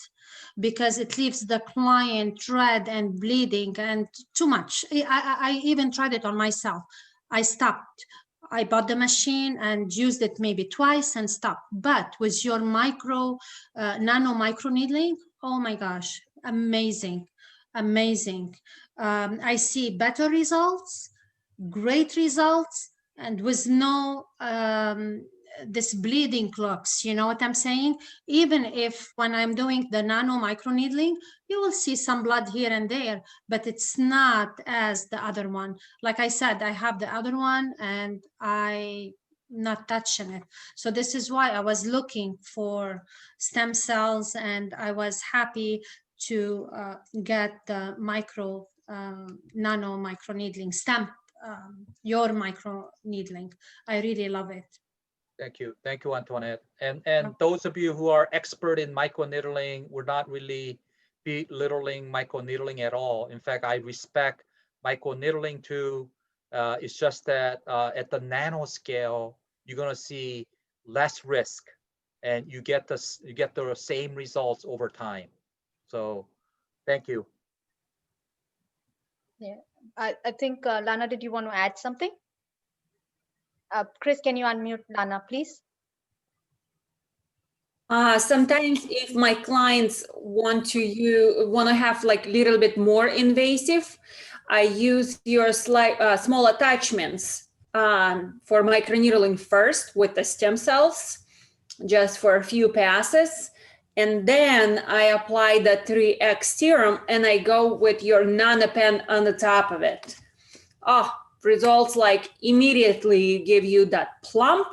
S8: because it leaves the client red and bleeding and too much. I even tried it on myself. I stopped. I bought the machine and used it maybe twice and stopped. But with your nano micro needling, oh my gosh, amazing, amazing. I see better results, great results, and with no this bleeding looks, you know what I'm saying? Even if when I'm doing the nano micro needling, you will see some blood here and there, but it's not as the other one. Like I said, I have the other one and I not touching it. So this is why I was looking for stem cells, and I was happy to get the nano micro needling stem, your micro needling. I really love it.
S3: Thank you, Antoinette. And those of you who are expert in micro needling, we're not really belittling micro needling at all. In fact, I respect micro needling too. It's just that at the nanoscale, you're gonna see less risk, and you get the same results over time. So, thank you.
S1: Yeah, I think Lana, did you want to add something? Chris, can you unmute Lana, please?
S5: Sometimes if my clients want to have like a little bit more invasive, I use your small attachments for microneedling first with the stem cells, just for a few passes. And then I apply the 3X serum and I go with your nanopen on the top of it. Oh, results like immediately give you that plump,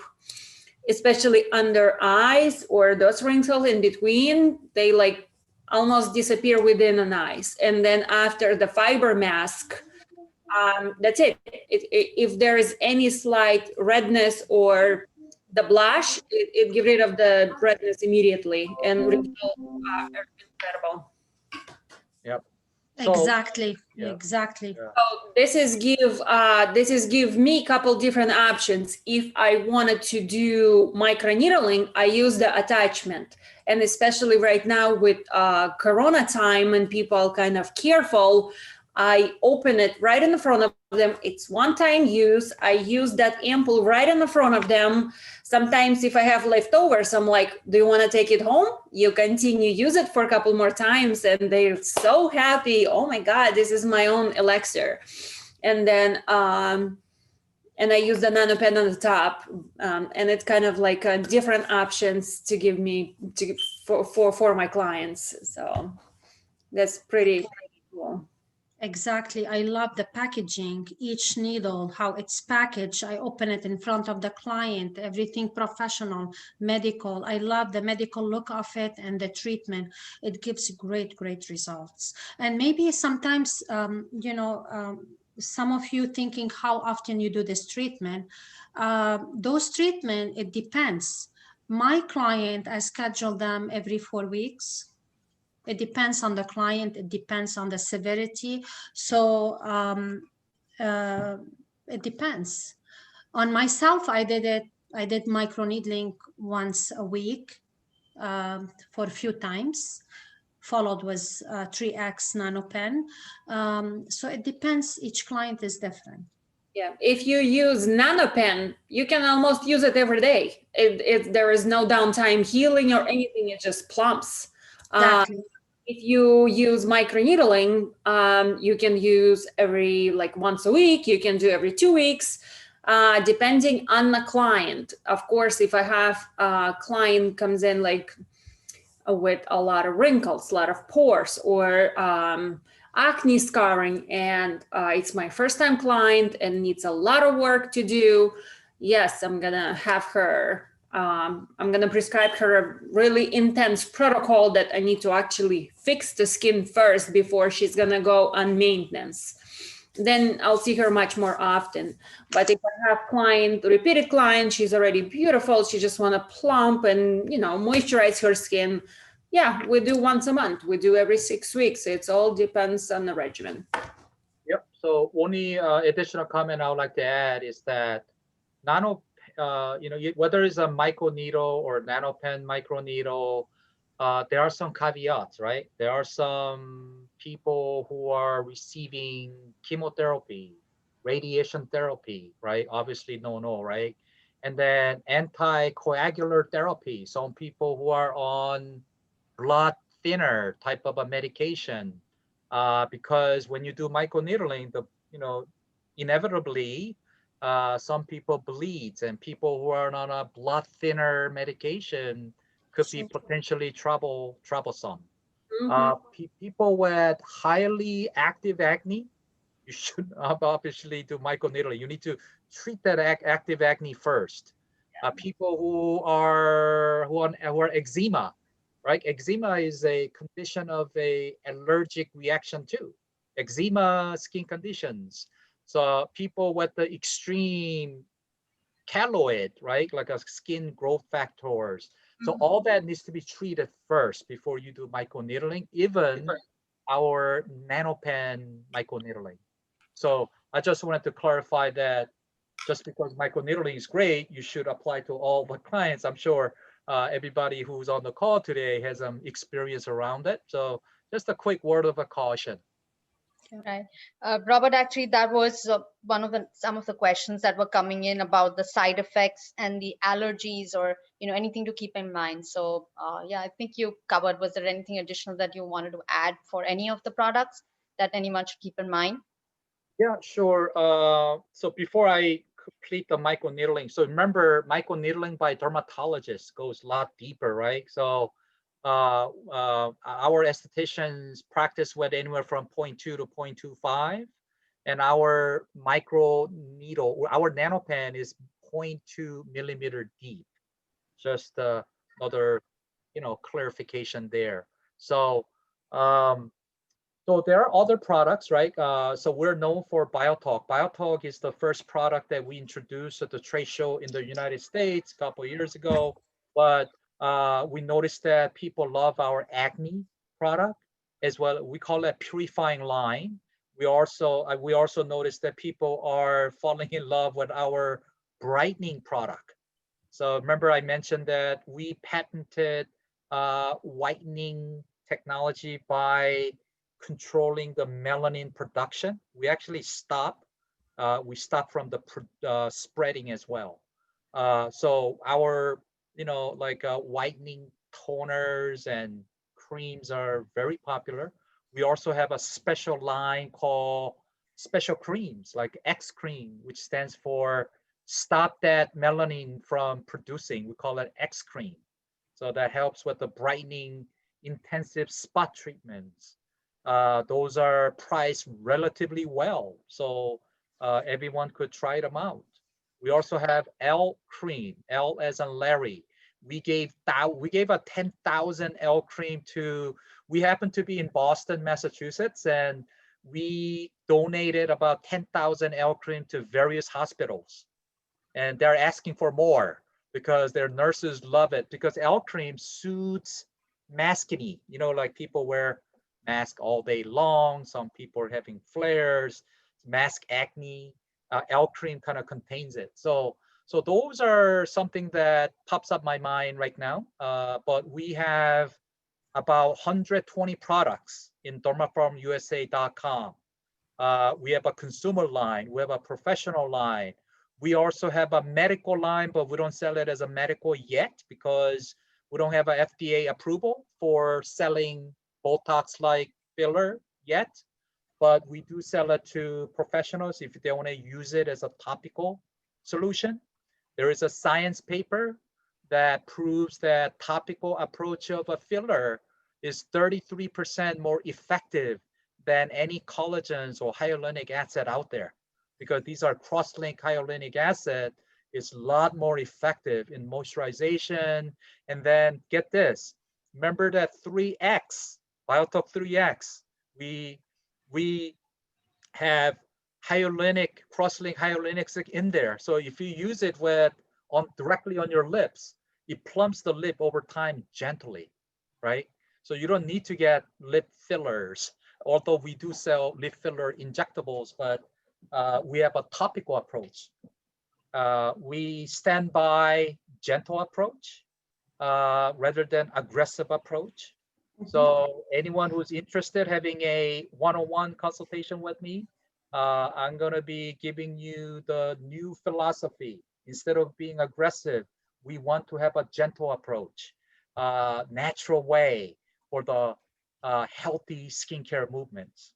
S5: especially under eyes or those wrinkles in between. They like almost disappear within an eyes. And then after the fiber mask, that's it. If there is any slight redness or the blush, it gives rid of the redness immediately, and results are incredible.
S3: Yep. So,
S8: Exactly.
S3: yeah.
S8: Exactly.
S3: Yeah.
S5: So this is give me a couple different options. If I wanted to do microneedling, I use the attachment, and especially right now with Corona time and people kind of careful, I open it right in the front of them. It's one-time use. I use that ampoule right in the front of them. Sometimes if I have leftovers, I'm like, do you want to take it home? You continue, use it for a couple more times. And they're so happy. Oh my God, this is my own elixir. And then, and I use the nanopen on the top. And it's kind of like different options to give me for my clients. So that's pretty cool.
S8: Exactly. I love the packaging, each needle, how it's packaged. I open it in front of the client, everything professional, medical. I love the medical look of it and the treatment. It gives great, great results. And maybe sometimes, some of you thinking how often you do this treatment. Those treatment, it depends. My client, I schedule them every 4 weeks. It depends on the client. It depends on the severity. So it depends. On myself, I did microneedling once a week for a few times, followed with 3X nanopen. So it depends. Each client is different.
S5: Yeah, if you use nanopen, you can almost use it every day. There is no downtime healing or anything. It just plumps.
S8: Exactly.
S5: If you use microneedling, you can use every like once a week. You can do every 2 weeks, depending on the client. Of course, if I have a client comes in like with a lot of wrinkles, a lot of pores, or acne scarring, and it's my first time client and needs a lot of work to do, yes, I'm gonna have her. I'm going to prescribe her a really intense protocol that I need to actually fix the skin first before she's going to go on maintenance. Then I'll see her much more often. But if I have repeated client, she's already beautiful. She just want to plump and, moisturize her skin. Yeah, we do once a month. We do every 6 weeks. It all depends on the regimen.
S3: Yep. So only additional comment I would like to add is that whether it's a microneedle or nanopen microneedle, there are some caveats, right? There are some people who are receiving chemotherapy, radiation therapy, right? Obviously, no, right? And then anticoagular therapy. Some people who are on blood thinner type of a medication, because when you do microneedling, inevitably, some people bleed, and people who are on a blood thinner medication could be potentially troublesome. People with highly active acne, you should obviously do microneedling. You need to treat that active acne first. People who are eczema, right? Eczema is a condition of a allergic reaction to eczema skin conditions. So people with the extreme keloid, right, like a skin growth factors. So all that needs to be treated first before you do microneedling, even our nanopen microneedling. So I just wanted to clarify that just because microneedling is great, you should apply to all the clients. I'm sure everybody who's on the call today has some experience around it. So just a quick word of a caution.
S1: Right. Robert, actually, that was some of the questions that were coming in about the side effects and the allergies, or anything to keep in mind. So yeah, I think you covered. Was there anything additional that you wanted to add for any of the products that anyone should keep in mind?
S3: Yeah, sure. So before I complete the microneedling. So remember, microneedling by dermatologists goes a lot deeper, right? So our estheticians practice with anywhere from 0.2 to 0.25, and our micro needle, our nanopen is 0.2 millimeter deep. Just another, clarification there. So, so there are other products, right? So we're known for BioTalk. BioTalk is the first product that we introduced at the trade show in the United States a couple of years ago. But we noticed that people love our acne product as well. We call it purifying line. We also noticed that people are falling in love with our brightening product. So remember I mentioned that we patented whitening technology by controlling the melanin production. We actually we stop from the spreading as well. So our, whitening toners and creams are very popular. We also have a special line called special creams, like X cream, which stands for stop that melanin from producing. We call it X cream. So that helps with the brightening intensive spot treatments. Those are priced relatively well, so everyone could try them out. We also have L cream, L as in Larry. We gave a 10,000 L cream to. We happen to be in Boston, Massachusetts, and we donated about 10,000 L cream to various hospitals, and they're asking for more because their nurses love it, because L cream soothes maskne. Like people wear mask all day long. Some people are having flares, mask acne. L cream kind of contains it. So those are something that pops up my mind right now. But we have about 120 products in dermafirmusa.com. We have a consumer line. We have a professional line. We also have a medical line, but we don't sell it as a medical yet because we don't have a FDA approval for selling Botox-like filler yet. But we do sell it to professionals if they want to use it as a topical solution. There is a science paper that proves that topical approach of a filler is 33% more effective than any collagens or hyaluronic acid out there, because these are cross-linked hyaluronic acid. Is a lot more effective in moisturization. And then get this, remember that 3X, BioTalk 3X, we have hyaluronic, cross-linked hyaluronic in there. So if you use it directly on your lips, it plumps the lip over time gently, right? So you don't need to get lip fillers, although we do sell lip filler injectables, but we have a topical approach. We stand by gentle approach rather than aggressive approach. So anyone who's interested having a one-on-one consultation with me, I'm going to be giving you the new philosophy. Instead of being aggressive, we want to have a gentle approach, natural way for the healthy skincare movements.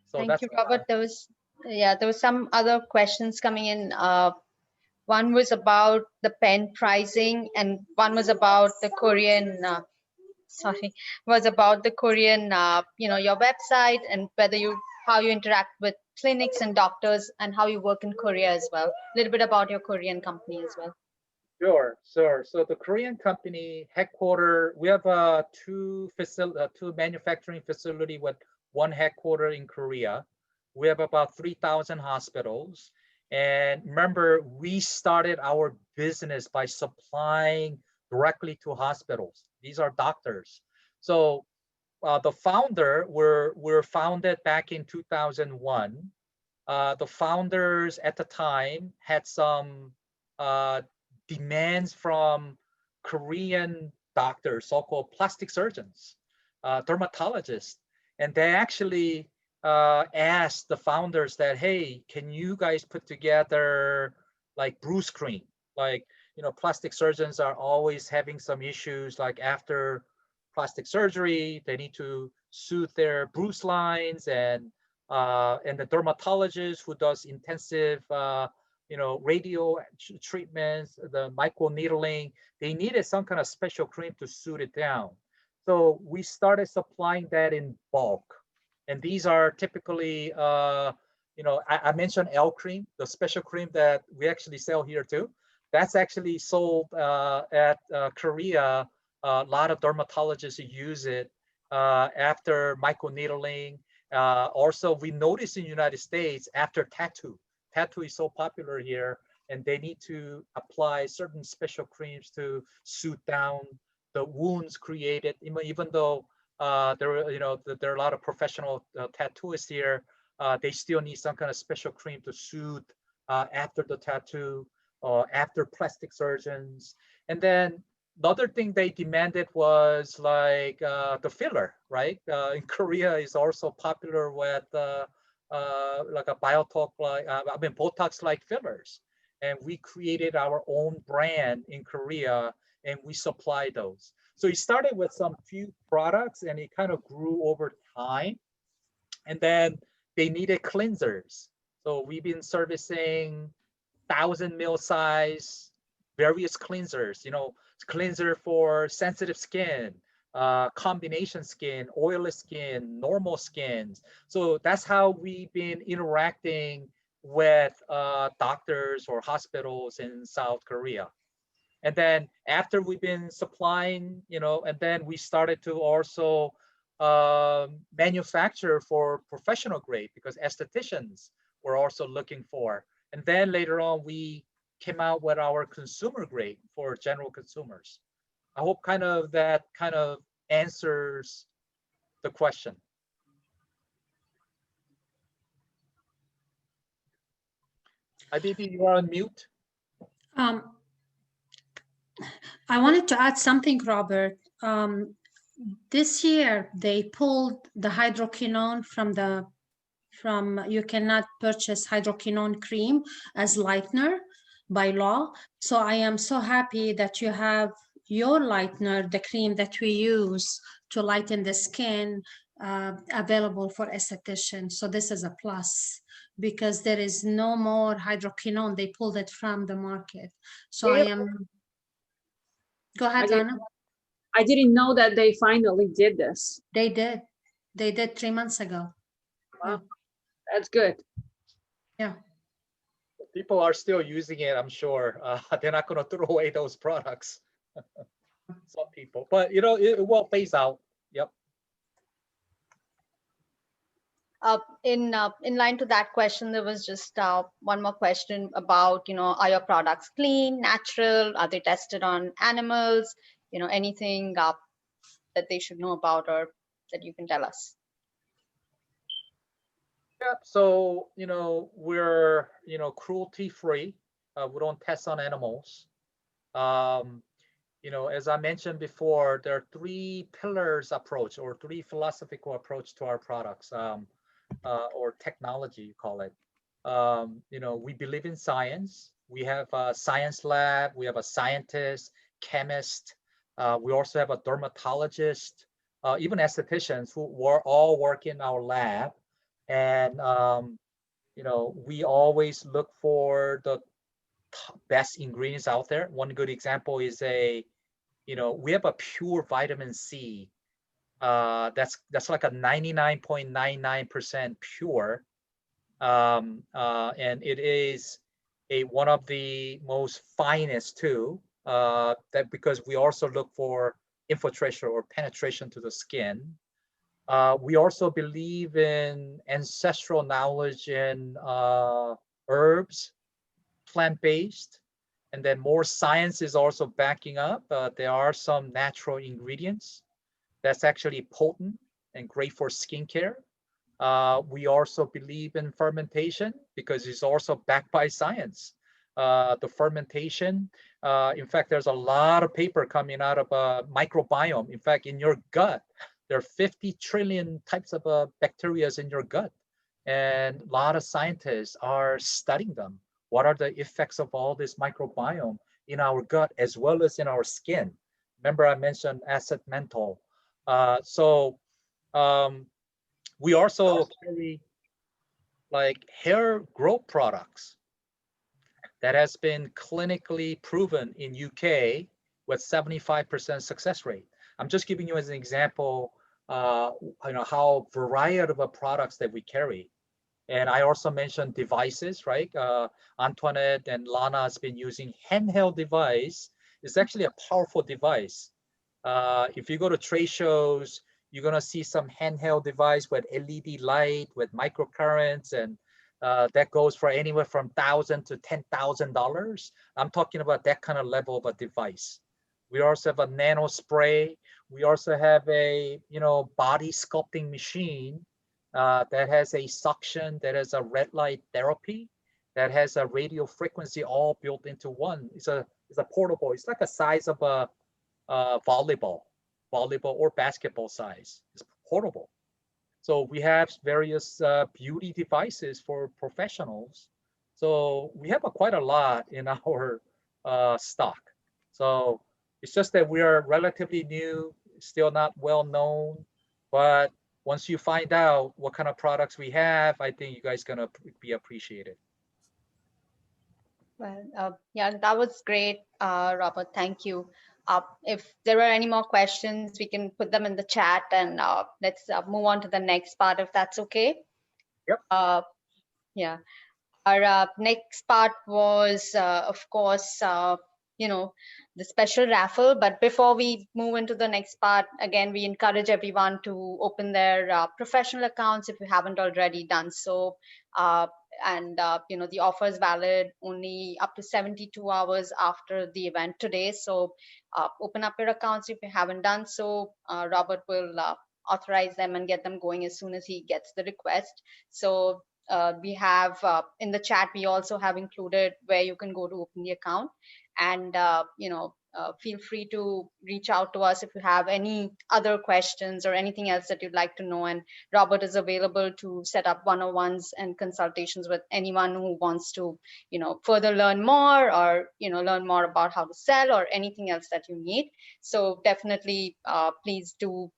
S3: So
S1: Thank
S3: that's
S1: you, Robert. There was some other questions coming in. One was about the pen pricing, and one was about the Korean. Was about the Korean. Your website and how you interact with clinics and doctors, and how you work in Korea as well. A little bit about your Korean company as well.
S3: Sure. So the Korean company headquarter, we have two manufacturing facility with one headquarter in Korea. We have about 3,000 hospitals. And remember, we started our business by supplying directly to hospitals. These are doctors. So the founder were founded back in 2001. The founders at the time had some demands from Korean doctors, so-called plastic surgeons, dermatologists, and they actually asked the founders that, hey, can you guys put together like bruise cream? Like, plastic surgeons are always having some issues, like after plastic surgery, they need to soothe their bruise lines, and the dermatologist who does intensive radio treatments, the microneedling, they needed some kind of special cream to suit it down. So we started supplying that in bulk. And these are typically, I mentioned L cream, the special cream that we actually sell here too. That's actually sold at Korea. A lot of dermatologists use it after microneedling. Also, we noticed in the United States after tattoo. Tattoo is so popular here, and they need to apply certain special creams to soothe down the wounds created. Even though there are a lot of professional tattooists here, they still need some kind of special cream to soothe after the tattoo or after plastic surgeons. And then the other thing they demanded was like the filler, right? In Korea is also popular with like a Botox-like fillers. And we created our own brand in Korea, and we supply those. So it started with some few products, and it kind of grew over time. And then they needed cleansers. So we've been servicing 1,000 ml size various cleansers, cleanser for sensitive skin, combination skin, oily skin, normal skins. So that's how we've been interacting with doctors or hospitals in South Korea. And then after we've been supplying, and then we started to also manufacture for professional grade, because estheticians were also looking for. And then later on, we came out with our consumer grade for general consumers. I hope that kind of answers the question. Aditi, you are on mute.
S8: I wanted to add something, Robert. This year they pulled the hydroquinone from you cannot purchase hydroquinone cream as lightener by law. So I am so happy that you have your lightener, the cream that we use to lighten the skin, available for estheticians. So this is a plus, because there is no more hydroquinone. They pulled it from the market. So I am. Go ahead, Lana.
S9: I didn't know that they finally did this.
S8: They did. They did 3 months ago.
S9: Wow. Yeah. That's good.
S8: Yeah.
S3: People are still using it, I'm sure. They're not going to throw away those products. Some people, but it will phase out. Yep.
S1: In line to that question, there was just one more question about, are your products clean, natural? Are they tested on animals? Anything that they should know about or that you can tell us?
S3: Yeah, so, we're, cruelty free. We don't test on animals. As I mentioned before, there are 3 pillars approach, or 3 philosophical approach to our products. Or technology, you call it. We believe in science. We have a science lab. We have a scientist, chemist. We also have a dermatologist, even estheticians who all work in our lab. And, we always look for the best ingredients out there. One good example is we have a pure vitamin C. That's like a 99.99% pure, and it is one of the most finest too. That because we also look for infiltration or penetration to the skin. We also believe in ancestral knowledge in herbs, plant-based, and then more science is also backing up. There are some natural ingredients that's actually potent and great for skincare. We also believe in fermentation because it's also backed by science. The fermentation, in fact, there's a lot of paper coming out of microbiome. In fact, in your gut, there are 50 trillion types of bacteria in your gut. And a lot of scientists are studying them. What are the effects of all this microbiome in our gut as well as in our skin? Remember I mentioned acid menthol. We also carry like hair growth products. that has been clinically proven in UK with 75% success rate. I'm just giving you as an example, how variety of products that we carry. And I also mentioned devices, right? Antoinette and Lana has been using handheld device. It's actually a powerful device. If you go to trade shows, you're gonna see some handheld device with LED light, with microcurrents, and that goes for anywhere from $1,000 to $10,000. I'm talking about that kind of level of a device. We also have a nano spray. We also have a body sculpting machine that has a suction, that has a red light therapy, that has a radio frequency all built into one. It's a portable. It's like a size of a volleyball or basketball size. It's portable. So we have various beauty devices for professionals. So we have quite a lot in our stock. So it's just that we are relatively new, still not well known, but once you find out what kind of products we have, I think you guys gonna be appreciated.
S1: Well, yeah, that was great, Robert. Thank you. If there are any more questions, we can put them in the chat, and let's move on to the next part, if that's okay.
S3: Yep.
S1: Yeah. Our next part was, of course, the special raffle. But before we move into the next part, again, we encourage everyone to open their professional accounts if you haven't already done so. The offer is valid only up to 72 hours after the event today. So open up your accounts if you haven't done so. Robert will authorize them and get them going as soon as he gets the request. So we have in the chat, we also have included where you can go to open the account, and feel free to reach out to us if you have any other questions or anything else that you'd like to know. And Robert is available to set up one-on-ones and consultations with anyone who wants to, further learn more, or, learn more about how to sell or anything else that you need. So definitely, please do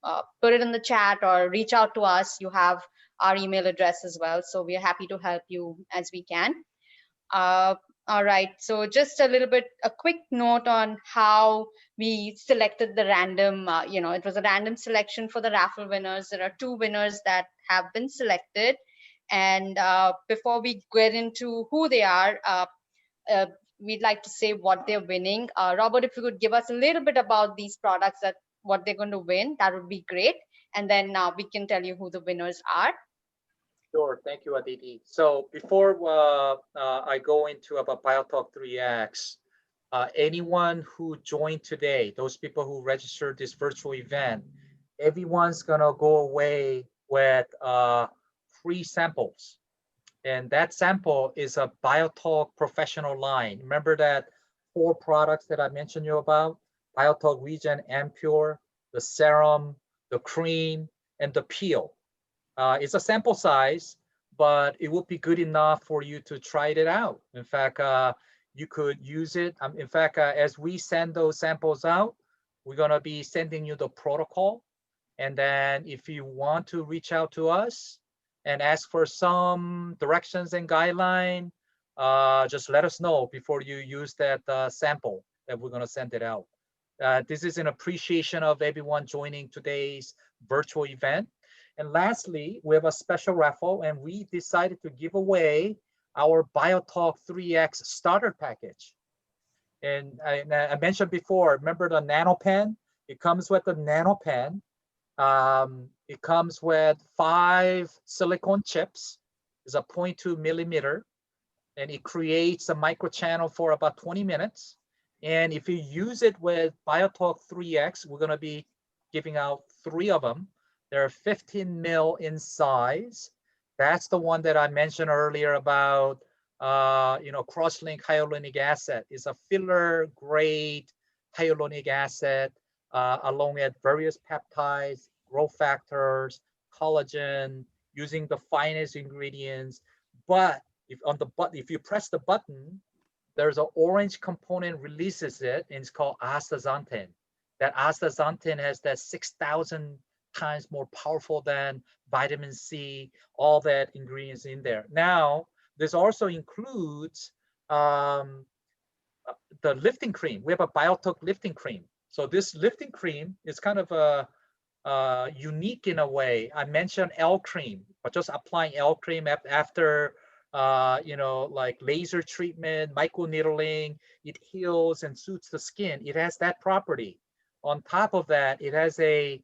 S1: put it in the chat or reach out to us. You have our email address as well. So we are happy to help you as we can. All right, so just a quick note on how we selected the random, it was a random selection for the raffle winners. There are 2 winners that have been selected. And before we get into who they are, we'd like to say what they're winning. Robert, if you could give us a little bit about these products, what they're going to win, that would be great. And then we can tell you who the winners are.
S3: Sure, thank you, Aditi. So before I go into about BioTalk 3X, anyone who joined today, those people who registered this virtual event, everyone's gonna go away with 3 samples. And that sample is a BioTalk professional line. Remember that 4 products that I mentioned you about? BioTalk Regen Ampure, the serum, the cream, and the peel. It's a sample size, but it would be good enough for you to try it out. In fact, you could use it. In fact, as we send those samples out, we're gonna be sending you the protocol. And then if you want to reach out to us and ask for some directions and guideline, just let us know before you use that sample that we're gonna send it out. This is an appreciation of everyone joining today's virtual event. And lastly, we have a special raffle, and we decided to give away our BioTalk 3X starter package. And I mentioned before, remember the nano pen? It comes with the nano pen. It comes with 5 silicone chips. It's a 0.2 millimeter, and it creates a microchannel for about 20 minutes. And if you use it with BioTalk 3X, we're gonna be giving out 3 of them. They're 15 mil in size. That's the one that I mentioned earlier about, cross-link hyaluronic acid. It's a filler grade hyaluronic acid, along with various peptides, growth factors, collagen, using the finest ingredients. But if you press the button, there's an orange component releases it, and it's called astaxanthin. That astaxanthin has that 6,000 times more powerful than vitamin C, all that ingredients in there. Now, this also includes the lifting cream. We have a BioTalk lifting cream. So this lifting cream is kind of a unique in a way. I mentioned L cream, but just applying L cream after like laser treatment, microneedling, it heals and soothes the skin. It has that property. On top of that, it has a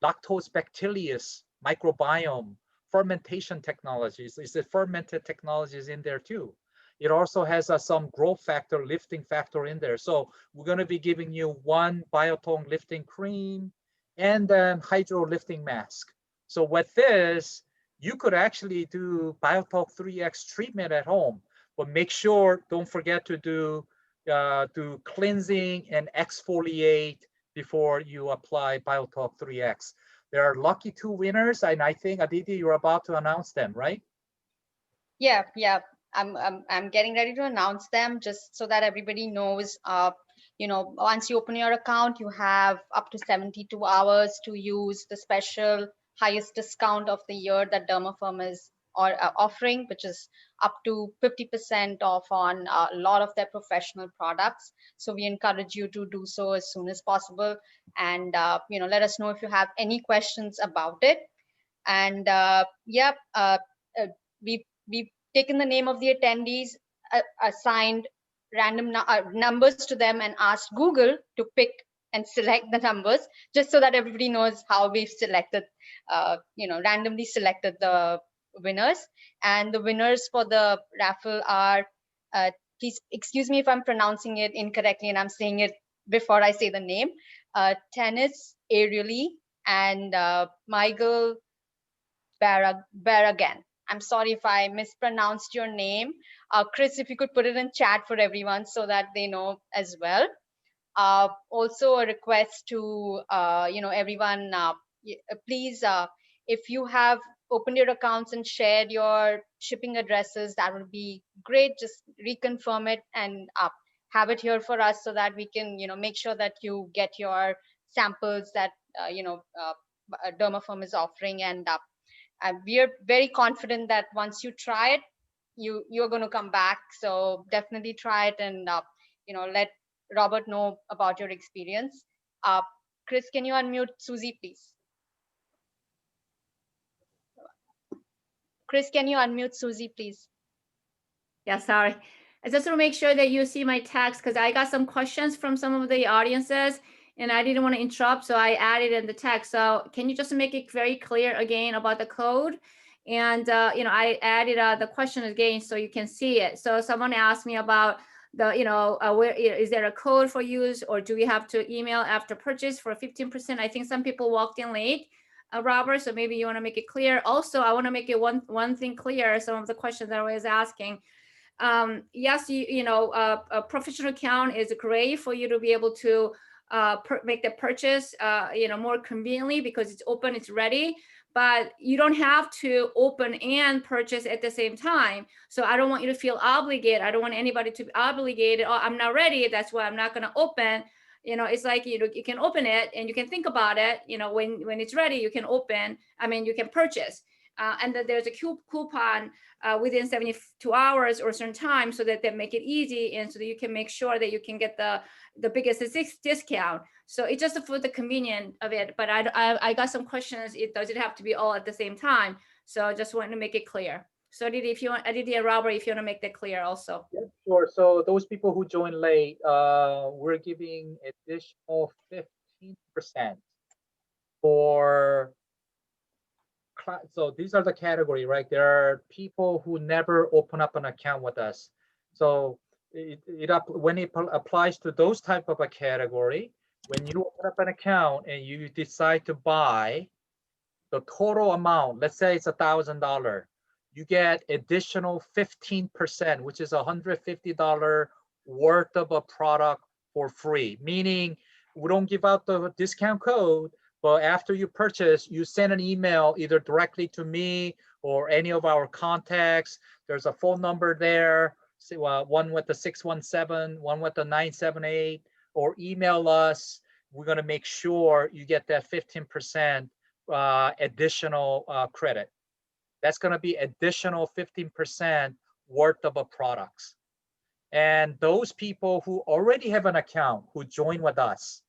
S3: lactose bacillus microbiome fermentation technologies. Is it fermented technologies in there too? It also has some growth factor, lifting factor in there. So we're going to be giving you one BioTone lifting cream and then hydro lifting mask. So with this, you could actually do BioTalk 3X treatment at home, but make sure, don't forget to do cleansing and exfoliate before you apply BioTalk 3X. There are lucky 2 winners, and I think, Aditi, you're about to announce them, right?
S1: Yeah. I'm getting ready to announce them just so that everybody knows. Once you open your account, you have up to 72 hours to use the special highest discount of the year that Dermafirm is offering, which is up to 50% off on a lot of their professional products. So we encourage you to do so as soon as possible, and let us know if you have any questions about it. And we've taken the name of the attendees, assigned random numbers to them, and asked Google to pick and select the numbers, just so that everybody knows how we've selected, randomly selected the winners. And the winners for the raffle are, please excuse me if I'm pronouncing it incorrectly and I'm saying it before I say the name, Tennis Aerially and Michael Barragan. I'm sorry if I mispronounced your name. Chris, if you could put it in chat for everyone so that they know as well. Also a request to, everyone, please, if you have opened your accounts and shared your shipping addresses, that would be great. Just reconfirm it and have it here for us so that we can, make sure that you get your samples that, Dermafirm is offering. And we are very confident that once you try it, you're going to come back. So definitely try it, and let Robert know about your experience. Chris, can you unmute Susie, please? Chris, can you unmute Susie, please?
S2: Yeah, sorry. I just want to make sure that you see my text, because I got some questions from some of the audiences and I didn't want to interrupt, so I added in the text. So can you just make it very clear again about the code? And I added the question again so you can see it. So someone asked me about the, where is there a code for use, or do we have to email after purchase for 15%? I think some people walked in late, Robert, so maybe you want to make it clear. Also, I want to make it one thing clear, some of the questions that I was asking. Yes, a professional account is great for you to be able to make the purchase, more conveniently, because it's open, it's ready, but you don't have to open and purchase at the same time. So I don't want you to feel obligated. I don't want anybody to be obligated. Oh, I'm not ready, that's why I'm not going to open. It's like, you can open it and you can think about it, when it's ready, you can you can purchase. And that there's a coupon within 72 hours or a certain time, so that they make it easy, and so that you can make sure that you can get the biggest discount. So it's just for the convenience of it. But I got some questions. Does it have to be all at the same time? So I just wanted to make it clear. So Aditi and Robert, if you want to make that clear also.
S3: Yeah, sure. So those people who joined late, we're giving additional 15% for. So these are the category, right? There are people who never open up an account with us. So when it applies to those type of a category, when you open up an account and you decide to buy the total amount, let's say it's $1,000, you get additional 15%, which is $150 worth of a product for free. Meaning we don't give out the discount code, but after you purchase, you send an email either directly to me or any of our contacts. There's a phone number there, one with the 617, one with the 978, or email us. We're going to make sure you get that 15% additional credit. that's going to be additional 15% worth of products. And those people who already have an account, who join with us,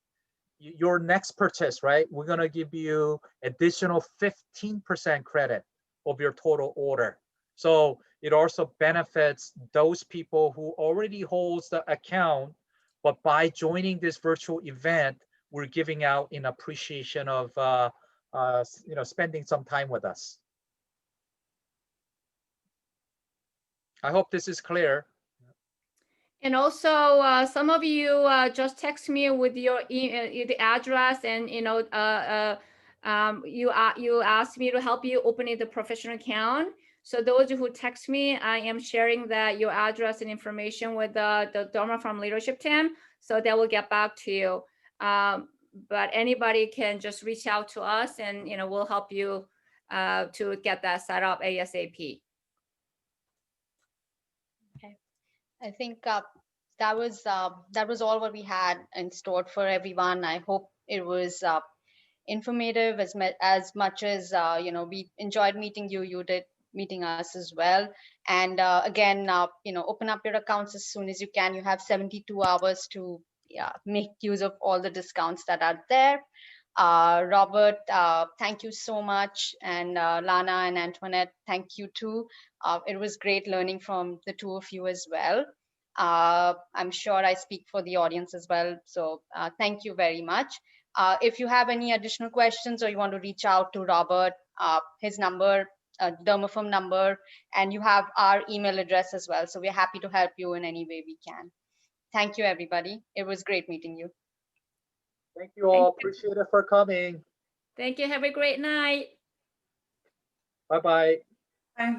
S3: your next purchase, right? We're going to give you additional 15% credit of your total order. So it also benefits those people who already holds the account, but by joining this virtual event, we're giving out in appreciation of spending some time with us. I hope this is clear.
S2: And also, some of you just text me with your the address, and you asked me to help you opening the professional account. So those who text me, I am sharing that your address and information with the Dermafirm leadership team, so they will get back to you. But anybody can just reach out to us, and we'll help you to get that set up ASAP.
S1: I think that was all what we had in store for everyone. I hope it was informative as much as we enjoyed meeting you. You did meeting us as well. And again, open up your accounts as soon as you can. You have 72 hours to make use of all the discounts that are there. Robert, thank you so much, and Lana and Antoinette, thank you too. It was great learning from the two of you as well. I'm sure I speak for the audience as well, so thank you very much. If you have any additional questions or you want to reach out to Robert, his number, Dermafirm number, and you have our email address as well, so we're happy to help you in any way we can. Thank you, everybody. It was great meeting you.
S3: Thank you all. Appreciate it for coming.
S2: Thank you. Have a great night.
S3: Bye-bye.
S5: Bye.